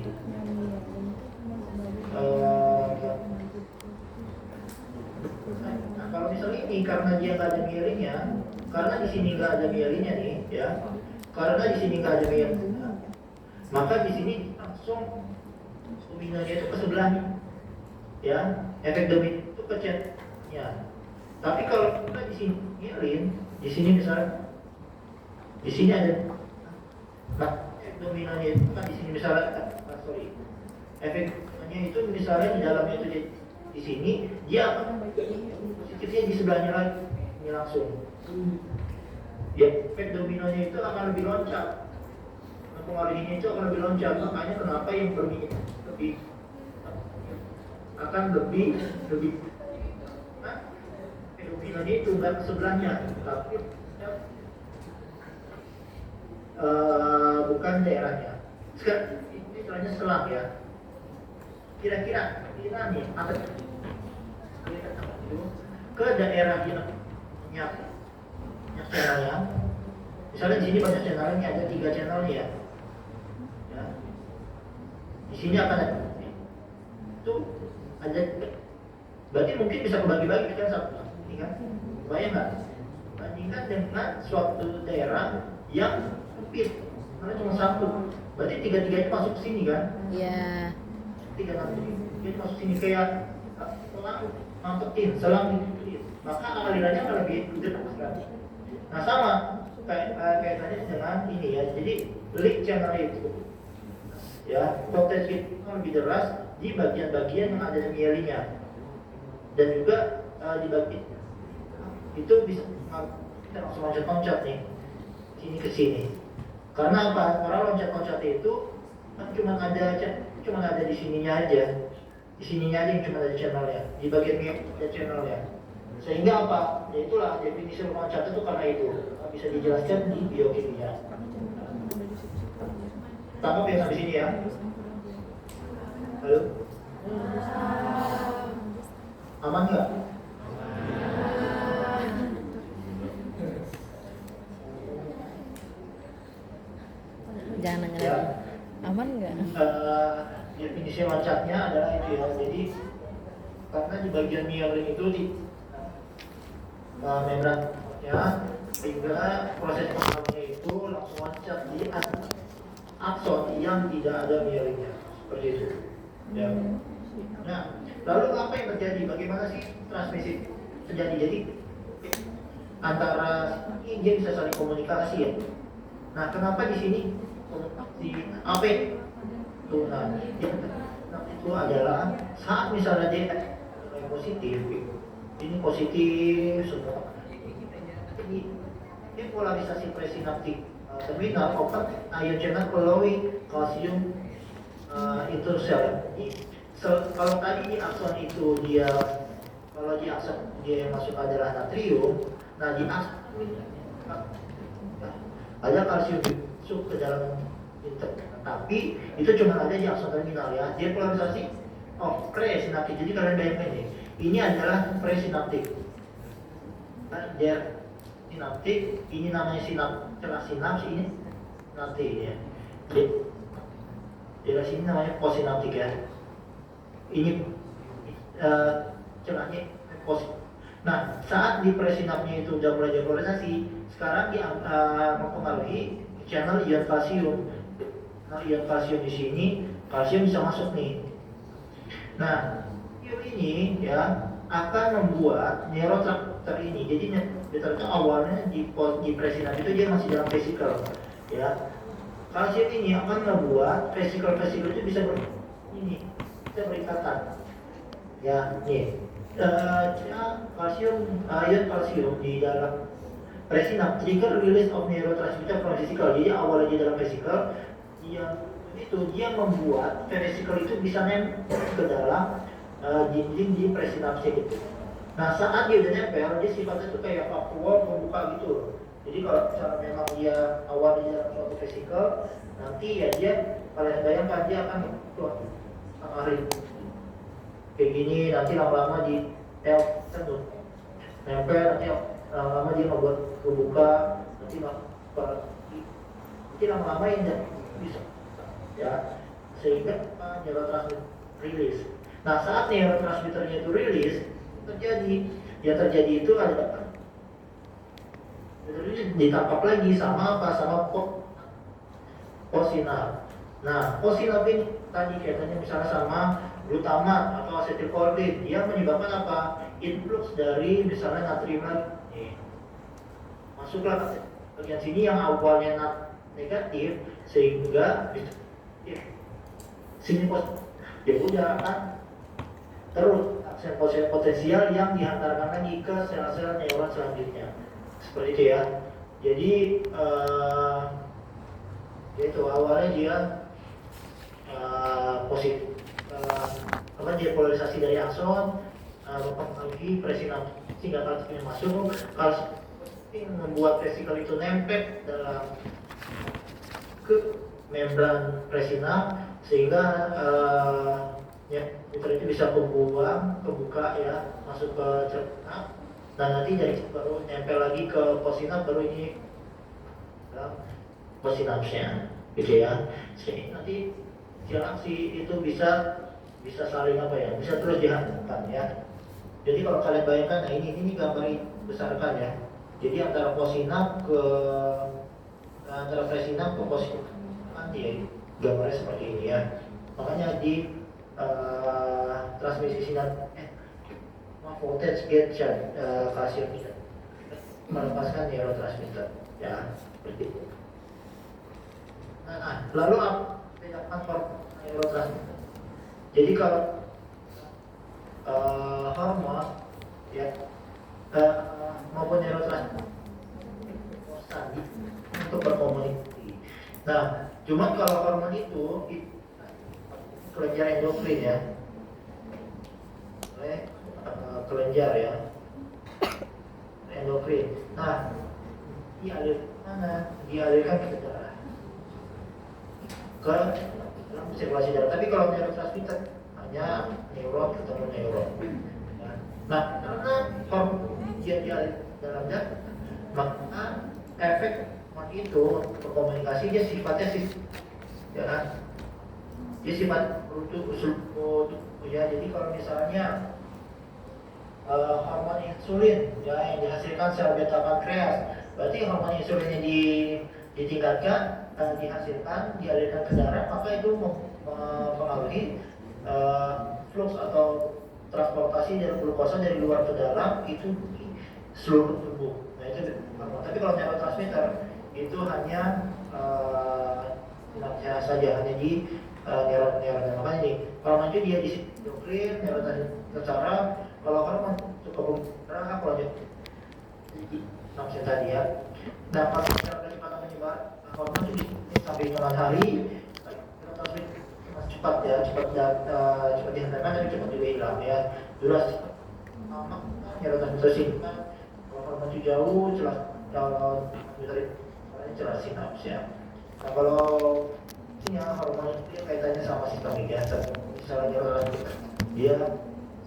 Nah, kalau misalnya ini karena dia nggak ada mielinnya, karena di sini nggak ada mielinnya nih, ya. Karena di sini nggak ada mielinnya, maka di sini langsung dominannya itu ke sebelahnya, ya. Efek domino itu ke chatnya. Tapi kalau kita di sini mielin, di sini misalnya, di sini ada, nah, efek dominannya itu kan di sini misalnya, efeknya itu misalnya di dalamnya itu di sini, dia akan positifnya di sebelahnya lagi, ini langsung. Ya, efek dominonya itu akan lebih loncat. Pengaruhnya itu akan lebih loncat. Makanya kenapa yang berminyak lebih akan lebih efek dominonya itu nggak ke sebelahnya, tapi bukan daerahnya. Sekarang ini istilahnya selang ya. Kira-kira nih apa ke daerah yang channelnya. Misalnya di sini banyak channelnya, ada 3 channelnya ya. Ya. Di sini akan ada itu ada, berarti mungkin bisa kebagi-bagi kan satu ini kan. Bayang nggak? Bandingkan dengan suatu daerah yang sempit, karena cuma satu. Berarti 3-3 masuk ke sini kan? Iya. 3 nanti dia masuk sini kayak selang mampetin, selang ditutupin, maka alirannya akan lebih deras kan. Nah sama kaitannya dengan ini ya. Jadi leak channel itu ya potensi itu lebih deras di bagian-bagian yang ada mielinnya, dan juga di bagian itu bisa kita langsung loncat-loncat nih sini ke sini. Karena apa? Karena loncat-loncatnya itu kan cuma ada di sininya aja. Di sininya aja yang cuma ada channelnya. Di bagian ini ada channelnya. Sehingga apa? Ya itulah definisi loncat itu karena itu. Bisa dijelaskan di biokimia. Tangkap yang sampai sini ya. Halo? Aman nggak? definisi loncatnya adalah itu ya. Jadi karena di bagian myelin itu di membrannya, sehingga proses pengaruhnya itu langsung loncat di akson yang tidak ada myelinnya, seperti itu. Ya. Nah, lalu apa yang terjadi? Bagaimana sih transmisi terjadi? Jadi antara ini dia bisa saling komunikasi ya. Nah, kenapa di sini di AP itu? Nah, itu adalah saat misalnya dia positif, ini positif semua. Ini polarisasi presinaptik terminal open ion channel melalui kalsium intersel. Kalau tadi di akson itu dia, kalau di akson dia yang masuk adalah natrium, nah di akson ada kalsium masuk ke dalam tapi itu cuma ada di akson terminal ya. Dia polarisasi presinaptik. Jadi kalian bayangkan nih, ini adalah presinaptik. Dia sinaptik, ini namanya celah sinaps, ini nanti ya. Di sini namanya postsinaptik ya. Ini celahnya post. Nah, saat di presinapsnya itu udah mulai depolarisasi, sekarang dia mempengaruhi channel ion kalsium. Nah, ion kalsium di sini, kalsium bisa masuk nih. Nah, ion ini ya akan membuat neurotransmitter ini. Jadi neurotransmitter awalnya di presinaps itu dia masih dalam vesikel ya. Kalsium ini akan membuat vesikel-vesikel itu bisa berikatan. Ya, nih. Ion kalsium di dalam presinaps trigger release of neurotransmitter from vesicle. Jadi awalnya di dalam vesikel, dia membuat vesikel itu bisa nempel ke dalam dinding di presinapsnya gitu. Nah, saat dia udah nempel, dia sifatnya tuh kayak vakuum membuka gitu. Jadi kalau misalnya memang dia awalnya di dalam suatu vesikel, nanti ya dia, kalian bayangkan dia akan mengalir kayak gini, nanti lama-lama di nempel, nanti lama-lama dia membuat kebuka, nanti lama-lama ini bisa ya, sehingga neurotransmitter rilis. Nah, saat neurotransmitternya itu rilis, terjadi itu ada ditangkap lagi sama apa? Sama postsinap. Nah, postsinap ini tadi kaitannya misalnya sama glutamat atau asetilkolin, dia menyebabkan apa? Influx dari misalnya natrium lagi. Masuklah ke bagian sini yang awalnya negatif, sehingga sini ya udah kan terus aksen potensial yang dihantarkan lagi ke sel-sel neuron selanjutnya, seperti itu ya. Jadi itu awalnya dia positif, dia polarisasi dari akson mempengaruhi presinaps sehingga kalsium masuk, kalsium membuat vesikel itu nempel dalam ke membran presinaps, sehingga itu bisa kebuka ya, masuk ke cerna. Dan nanti dari baru nempel lagi ke postsinap, baru ini postsinapsnya gitu ya. Jadi nanti interaksi itu bisa saling apa ya, bisa terus dihantarkan ya. Jadi kalau kalian bayangkan, nah ini gambar besarkan ya. Jadi antara postsinap ke antara presinap ke postsinap kan ya, gambarnya seperti ini ya. Makanya di transmisi sinar voltage gate kalsium bisa melepaskan neurotransmitter ya, seperti itu. Nah, lalu apa bedakan neurotransmitter? Jadi kalau hormon ya maupun neurotransmitter untuk berkomunikasi. Nah, cuma kalau hormon itu kelenjar endokrin ya, kelenjar ya endokrin. Nah, dialirkan ke darah, ke dalam sirkulasi darah. Tapi kalau neurotransmitter hanya neuron ketemu neuron. Nah, karena hormon dia dialirkan dalam darah, maka efek hormon itu berkomunikasi dia sifatnya ya. dia sifat untuk ya. Jadi kalau misalnya hormon insulin ya yang dihasilkan sel beta pankreas, berarti hormon insulinnya ditingkatkan, dihasilkan, dialirkan ke darah, maka itu mempengaruhi flux atau transportasi dari glukosa dari luar ke dalam itu di seluruh tubuh. Nah itu hormon. Tapi kalau neurotransmitter itu hanya saja hanya di neuron. Makanya nih hormon itu dia di endokrin, neurotransmitter saraf. Kalau hormon cukup berapa kalau dia namanya tadi ya. Nah kalau secara kecepatan menyebar hormon itu sampai 9 hari neurotransmitter cepat ya, cepat dihantarkan tapi cepat juga hilang ya. Durasi lama neurotransmitter singkat. Kalau hormon itu jauh kalau jelas sinaps ya. Nah kalau hormon itu kaitannya sama sistem ya. Misalnya neurotransmitter dia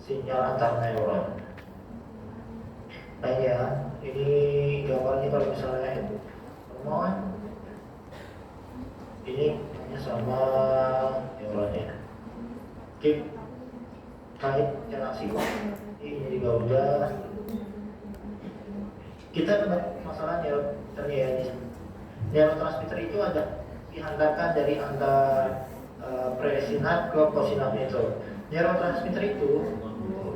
sinyal antar neuron. Nah ini ya, ini gambarnya kalau misalnya hormon ini hanya sama neuronnya. Oke, kait interaksi ini juga udah. Kita masalah neurotransmitter ya. Neurotransmitter itu ada dihantarkan dari antar presinap ke possinap itu. Neurotransmitter itu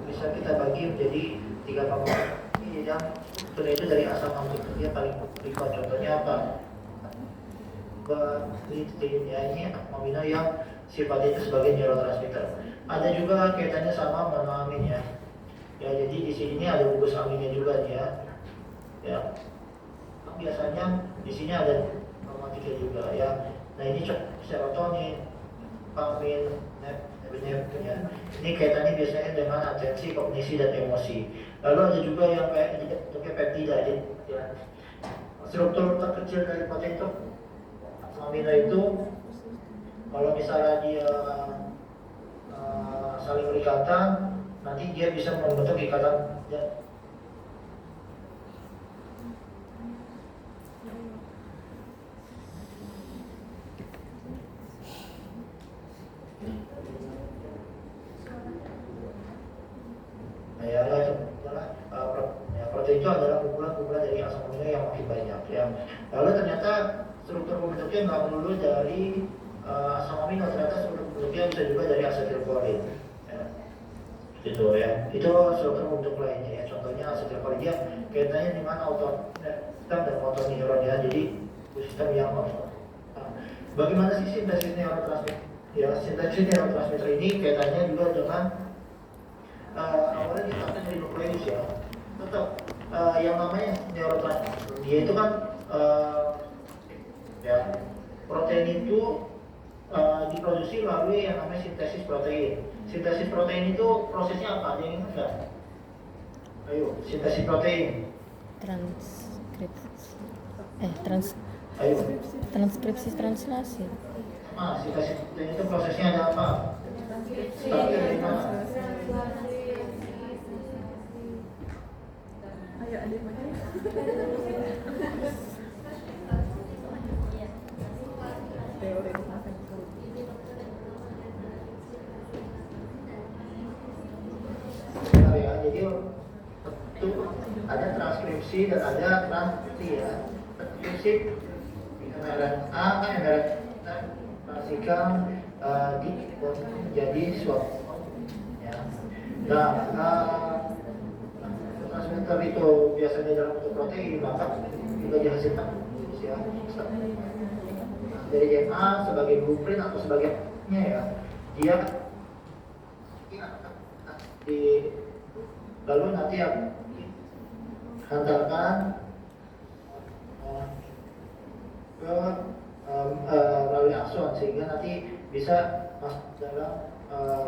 bisa kita bagi menjadi 3 komponen. Yang itu dari asam amino dia paling privat. Contohnya apa? Ya, ini amino yang sifatnya itu sebagai neurotransmitter. Ada juga kaitannya sama monoamin ya. Ya jadi di sini ada gugus aminnya juga nih ya. Ya. Biasanya di sini ada aromatiknya juga ya. Nah ini serotonin, dopamin, ya. Ini kaitannya biasanya dengan atensi, kognisi, dan emosi. Lalu ada juga yang kayak peptida ya. Struktur terkecil dari protein itu amino itu kalau misalnya dia saling berikatan, nanti dia bisa membentuk ikatan ya. Protein itu adalah kumpulan-kumpulan dari asam amino yang makin banyak ya. Lalu ternyata struktur pembentuknya nggak melulu dari asam amino, ternyata struktur pembentuknya bisa juga dari asetilkolin ya. Gitu ya. Itu struktur pembentuk lainnya ya. Contohnya asetilkolin dia kaitannya dengan sistem dan motor neuron ya. Jadi sistem yang motor. Nah, bagaimana sih sintesis neurotransmitter? Ya, sintesis neurotransmitter ini kaitannya juga dengan awalnya kita dari nukleus ya. Tetap yang namanya neurotransmitter dia itu kan ya protein itu diproduksi melalui yang namanya sintesis protein. Sintesis protein itu prosesnya apa? Ada yang ingat nggak? Ayo, sintesis protein. Ayo. Transkripsi translasi. Sintesis protein itu prosesnya ada apa? Startnya dari mana? Ayo adik mana? Teori tentang itu. Ya, jadi itu ada transkripsi dan ada transkripsi ya. Transkripsi mRNA kan mRNA transkripsikan menjadi suatu ya. Nah, transmitter itu biasanya dalam bentuk protein, maka juga dihasilkan ya, dari DNA sebagai blueprint atau sebagainya ya. Dia lalu nanti yang hantarkan ke melalui akson sehingga nanti bisa masuk dalam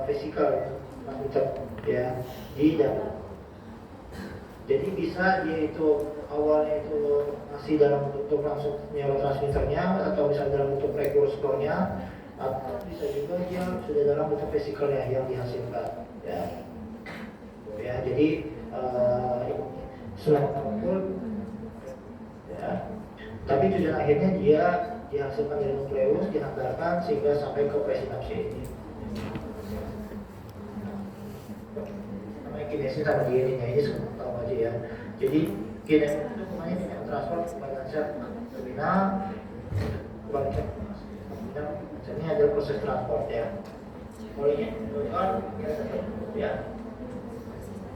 vesikel transmitter ya di dalam. Jadi bisa dia itu awalnya itu masih dalam bentuk langsung neurotransmitternya atau misalnya dalam bentuk prekursornya, atau bisa juga dia sudah dalam bentuk vesikelnya yang dihasilkan ya. Ya jadi sudah terkumpul ya. Tapi tujuan akhirnya dia dihasilkan dari nukleus, dihantarkan sehingga sampai ke presinapsi ini. Namanya kinesis sama DNA ini semua tahu aja ya. Jadi kinesis itu namanya dengan transport kepada sel terminal, kemudian ini adalah proses transport ya. Mulainya ya.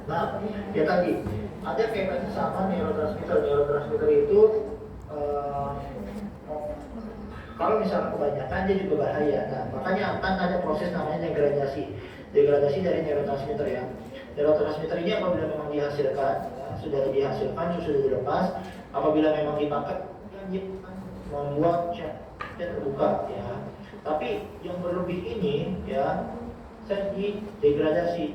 Nah, ya tadi ada kaitannya sama neurotransmitter. Neurotransmitter itu kalau misalnya kebanyakan dia juga bahaya. Nah, makanya akan ada proses namanya degradasi. Degradasi dari neurotransmitter ya. Neurotransmitter ini apabila memang dihasilkan, sudah dilepas, apabila memang dipakai, dia membuat chat terbuka ya. Tapi yang berlebih ini ya, saya degradasi.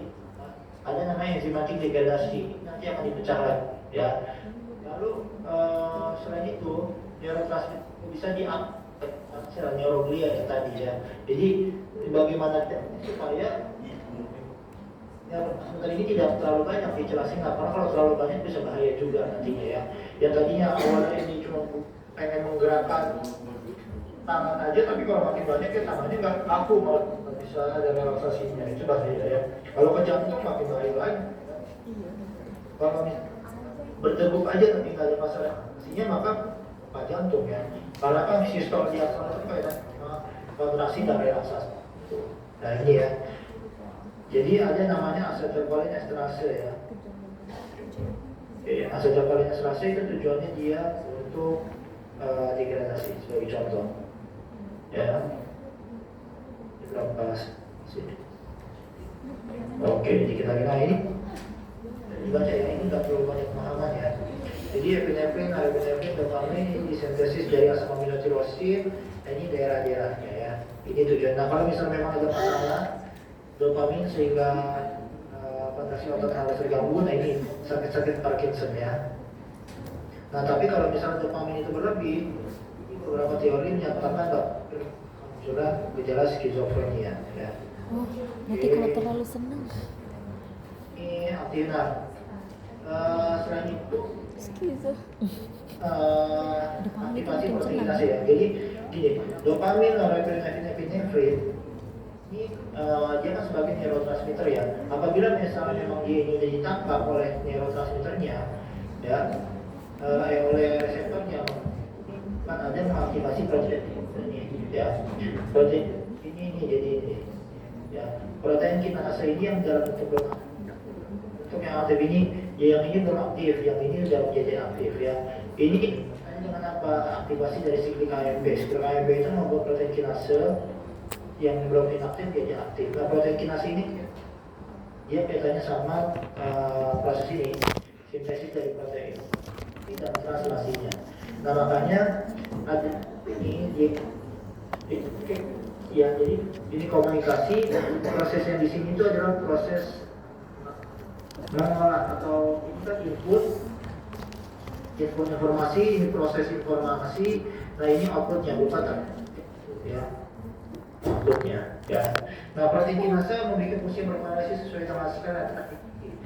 Ada namanya enzimatik degradasi, nanti akan dipecah lagi ya. Lalu selain itu neurotransmitter bisa sel neuroglia yang tadi ya. Jadi bagaimana supaya neurotransmitter ini tidak terlalu banyak dijelasin, karena kalau terlalu banyak bisa bahaya juga nantinya ya. Yang tadinya awalnya ini cuma pengen menggerakkan tangan aja, tapi kalau makin banyak ya tangannya nggak kaku, malah bisa ada relaksasinya, itu bahaya ya. Kalau ke jantung makin bahaya lagi. Kalau berdegup aja tapi nggak ada masalah relaksasinya, maka apa jantung ya. Karena kan sistem diafragma itu kayak kontraksi dan relaksasi. Nah ini ya. Jadi ada namanya asetylcholine esterase ya. Asetylcholine esterase itu tujuannya dia untuk degradasi sebagai contoh. Ya, dilepas sini. Oke, dikit lagi. Nah ini dibaca ya, ini nggak terlalu banyak pemahaman ya. Jadi epinefrin, norepinefrin, dopamin disintesis dari asam amino tirosin. Ini daerah-daerahnya ya. Ini tujuan. Nah kalau misalnya memang ada masalah dopamin sehingga kontraksi otot harus terganggu, nah ini sakit-sakit Parkinson ya. Nah tapi kalau misalnya dopamin itu berlebih, beberapa teori menyatakan muncullah gejala skizofrenia ya. Oh, berarti kalau terlalu senang. Ini aktivitas. Selain itu, Skizo. aktivasi proteinase ya. Jadi gini, dopamin, norepinefrin, epinefrin ini dia kan sebagai neurotransmitter ya. Apabila misalnya memang dia ini sudah ditangkap oleh neurotransmitternya, ya, oleh reseptornya, kan ada mengaktifasi protein ini, ya. Protein ini jadi ini, ya. Protein kinase ini yang dalam bentuk yang aktif ini, ya, yang ini belum aktif, yang ini sudah menjadi aktif ya. Ini dengan apa? Aktivasi dari siklik AMP. Siklik AMP itu membuat protein kinase yang belum inaktif jadi aktif. Nah, protein kinase ini dia kaitannya sama proses ini, sintesis dari protein dan translasinya. Nah makanya ada ini ya, jadi ini komunikasi. Proses yang di sini itu adalah proses mengolah atau ini kan input informasi, ini proses informasi. Nah ini outputnya bukan ya, outputnya ya. Nah protein kinase memiliki fungsi berkoordinasi sesuai dengan skala.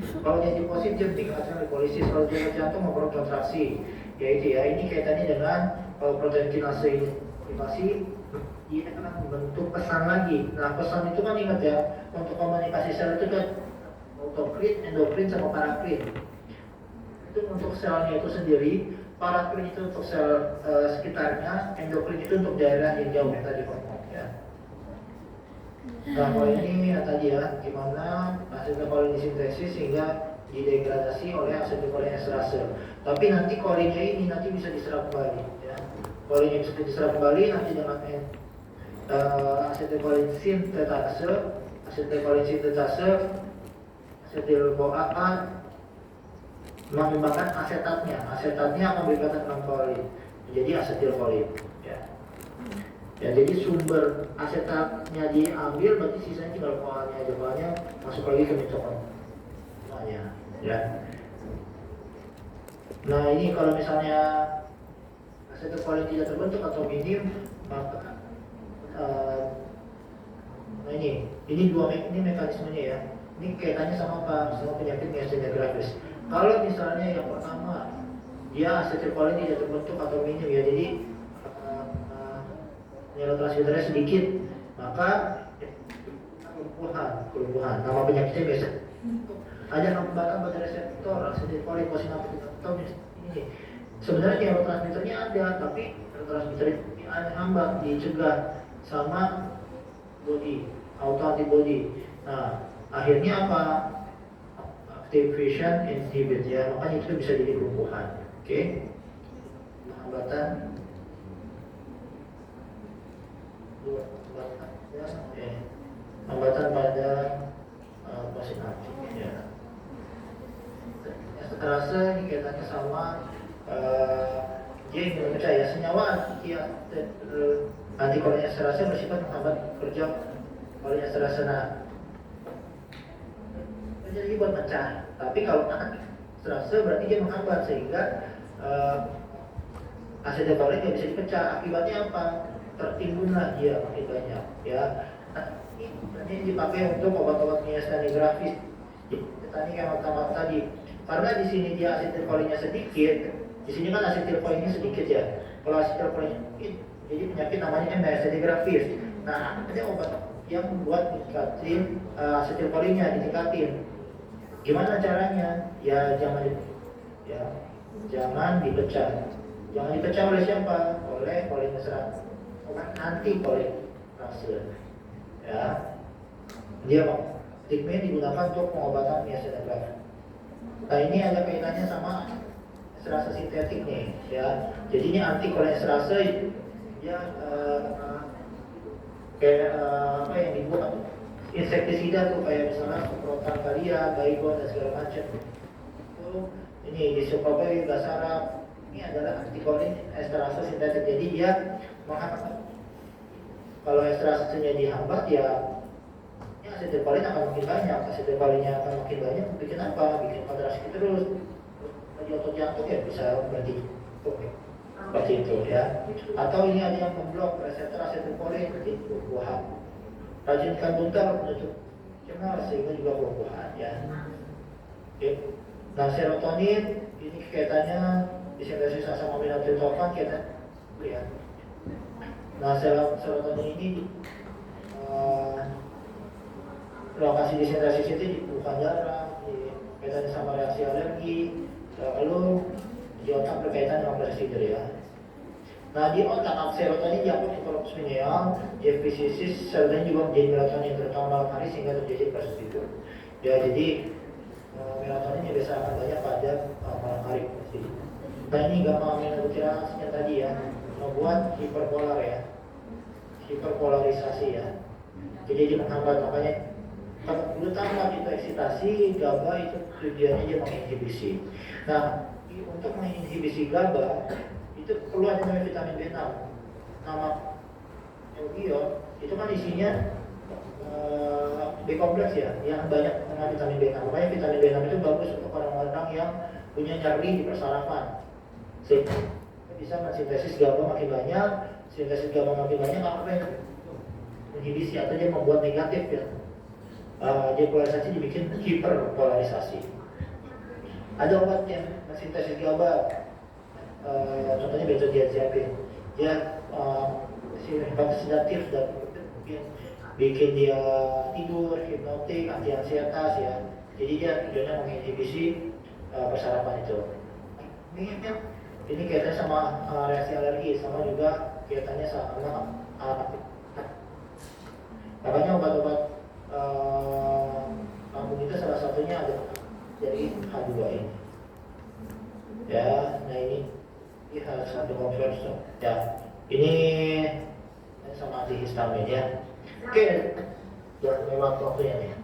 Kalau jadi positif dikatakan lipolisis, kalau dia jantung memperoleh kontraksi, yaitu ya ini kaitannya dengan kalau protein kinase ini aktivasi, dia akan membentuk pesan lagi. Nah pesan itu kan ingat ya, untuk komunikasi sel itu kan autokrin, endokrin sama parakrin. Itu untuk selnya itu sendiri, parakrin itu untuk sel sekitarnya, endokrin itu untuk daerah yang jauh yang tadi ngomong ya. Nah kalau ini ya tadi ya, gimana asetylcholine disintesis sehingga didegradasi oleh asetylcholine esterase. Tapi nanti kolinnya ini nanti bisa diserap kembali ya. Kolinnya bisa diserap kembali nanti dengan asetylcholine sintetase, asetil-CoA mengembangkan asetatnya akan berkaitan dengan kolin, menjadi asetilkolin ya. Ya, jadi sumber asetatnya diambil, berarti sisanya tinggal koalnya aja, koalnya masuk lagi ke mitokondria ya. Nah ini kalau misalnya asetilkolin tidak terbentuk atau minim, maka nah ini dua ini mekanismenya ya. Ini kaitannya sama apa? Sama penyakit myasthenia gravis. Kalau misalnya yang pertama dia asetilkolin tidak terbentuk atau minim ya, jadi neurotransmitternya sedikit, maka kelumpuhan. Nama penyakitnya biasa ada hambatan pada reseptor asetilkolin posinatif atau ini. Sebenarnya neurotransmitternya ada, tapi neurotransmitter ini ada hambat, dicegah sama autoantibody. Nah, akhirnya apa? Activation inhibit ya, makanya itu bisa jadi kelumpuhan. Oke. Hambatan hambatan pada posinatif ya. Rasa ini kaitannya sama dia ingin percaya senyawa antikolinesterase bersifat menghambat kerja kolinesterase. Nah, jadi buat pecah. Tapi kalau antikolinesterase berarti dia menghambat sehingga asetilkolin tidak bisa dipecah. Akibatnya apa? Tertimbunlah dia makin banyak ya. Nah, ini dipakai untuk obat-obat miastenia gravis. Tadi yang pertama tadi, karena di sini dia asetilkolinnya sedikit, di sini kan asetilkolinnya sedikit ya. Kalau asetilkolinnya sedikit, jadi penyakit namanya miastenia gravis. Nah, ada obat yang membuat meningkatin asetilkolinnya ditingkatin. Gimana caranya? Ya jangan dipecah. Jangan dipecah oleh siapa? Oleh kolinesterase, obat anti kolinesterase. Ya, dia stigma digunakan untuk pengobatan miastenia gravis. Nah, ini ada kaitannya sama esterase sintetik nih, ya. Jadi ini anti kolinesterase, ya kayak apa yang dibuat insektisida tuh kayak misalnya Protangaria, Baygon dan segala macam. Itu ini Disopropyl, Gasara, ini adalah anti kolinesterase sintetik. Jadi dia menghambat. Kalau esterasenya dihambat ya asetilkolin akan makin banyak. Asetilkolinnya akan makin banyak, bikin apa? Bikin kontraksi terus. Di otot jantung ya bisa berhenti. Seperti itu ya. Atau ini ada yang memblok reseptor asetilkolin seperti kelumpuhan. Rajinkan buntar menutup channel sehingga juga kelumpuhan ya. Oke. Nah, serotonin ini kaitannya disintesis asam amino triptofan kaitan ya. Nah, serotonin ini lokasi disintesis itu di pembuluh darah, kaitannya sama reaksi alergi, lalu di otak berkaitan dengan presiden ya. Nah, di otak serotonin diangkut ke korpus pineal, defisit serotonin juga menjadi melatonin terutama malam hari sehingga terjadi presiden. Ya, jadi melatonin biasa akan banyak pada malam hari. Nah, ini gamma aminobutirasnya tadi ya, membuat hiperpolar ya, hiperpolarisasi ya. Jadi dia menghambat, makanya kalau dulu tambah itu eksitasi, GABA itu tujuannya dia menginhibisi. Nah, untuk menginhibisi GABA itu perlu ada namanya vitamin B6. Nama Eugion itu kan isinya B kompleks ya, yang banyak dengan vitamin B6. Makanya vitamin B6 itu bagus untuk orang-orang yang punya nyeri di persarafan. Sehingga bisa mensintesis GABA makin banyak, sintesis GABA makin banyak, apa yang menginhibisi atau dia membuat negatif ya. Depolarisasi dibikin hiperpolarisasi. Ada obat yang mensintesis GABA, contohnya benzodiazepin. Dia sedatif dan bikin dia tidur, hipnotik, anti ansietas ya. Jadi dia tujuannya menginhibisi persarafan itu. Ini kaitannya sama reaksi alergi, sama juga kaitannya sama makanya obat-obat lambung itu salah satunya ada dari H2 ini. Ya, nah ini H1 konversi. Ya, ini sama antihistamin ya. Oke, sudah lewat waktunya nih.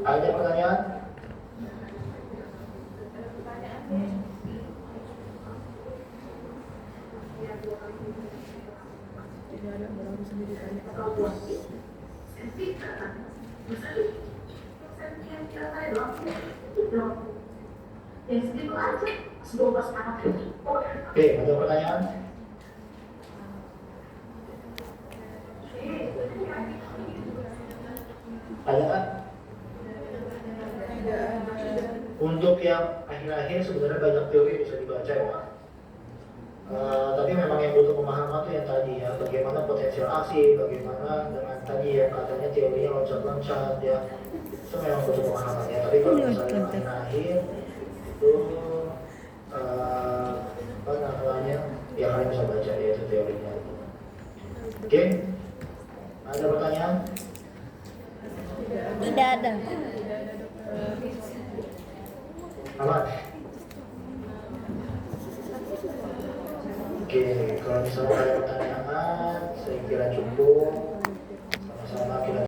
Ada pertanyaan? Tidak ada orang bisa ditanya. Oke, ada pertanyaan? Ada kan? Untuk yang akhir-akhir sebenarnya banyak teori bisa dibaca ya. Tapi memang yang butuh pemahaman tuh yang tadi ya, bagaimana potensial aksi, bagaimana dengan tadi ya katanya teorinya loncat-loncat ya, itu memang butuh pemahaman ya. Tapi kalau misalnya yang akhir itu apa namanya, ya kalian bisa baca ya itu teorinya. Oke, ada pertanyaan? Tidak ada. Aman? Oke, kalau misalnya ada pertanyaan, saya kira cukup. Sama-sama kita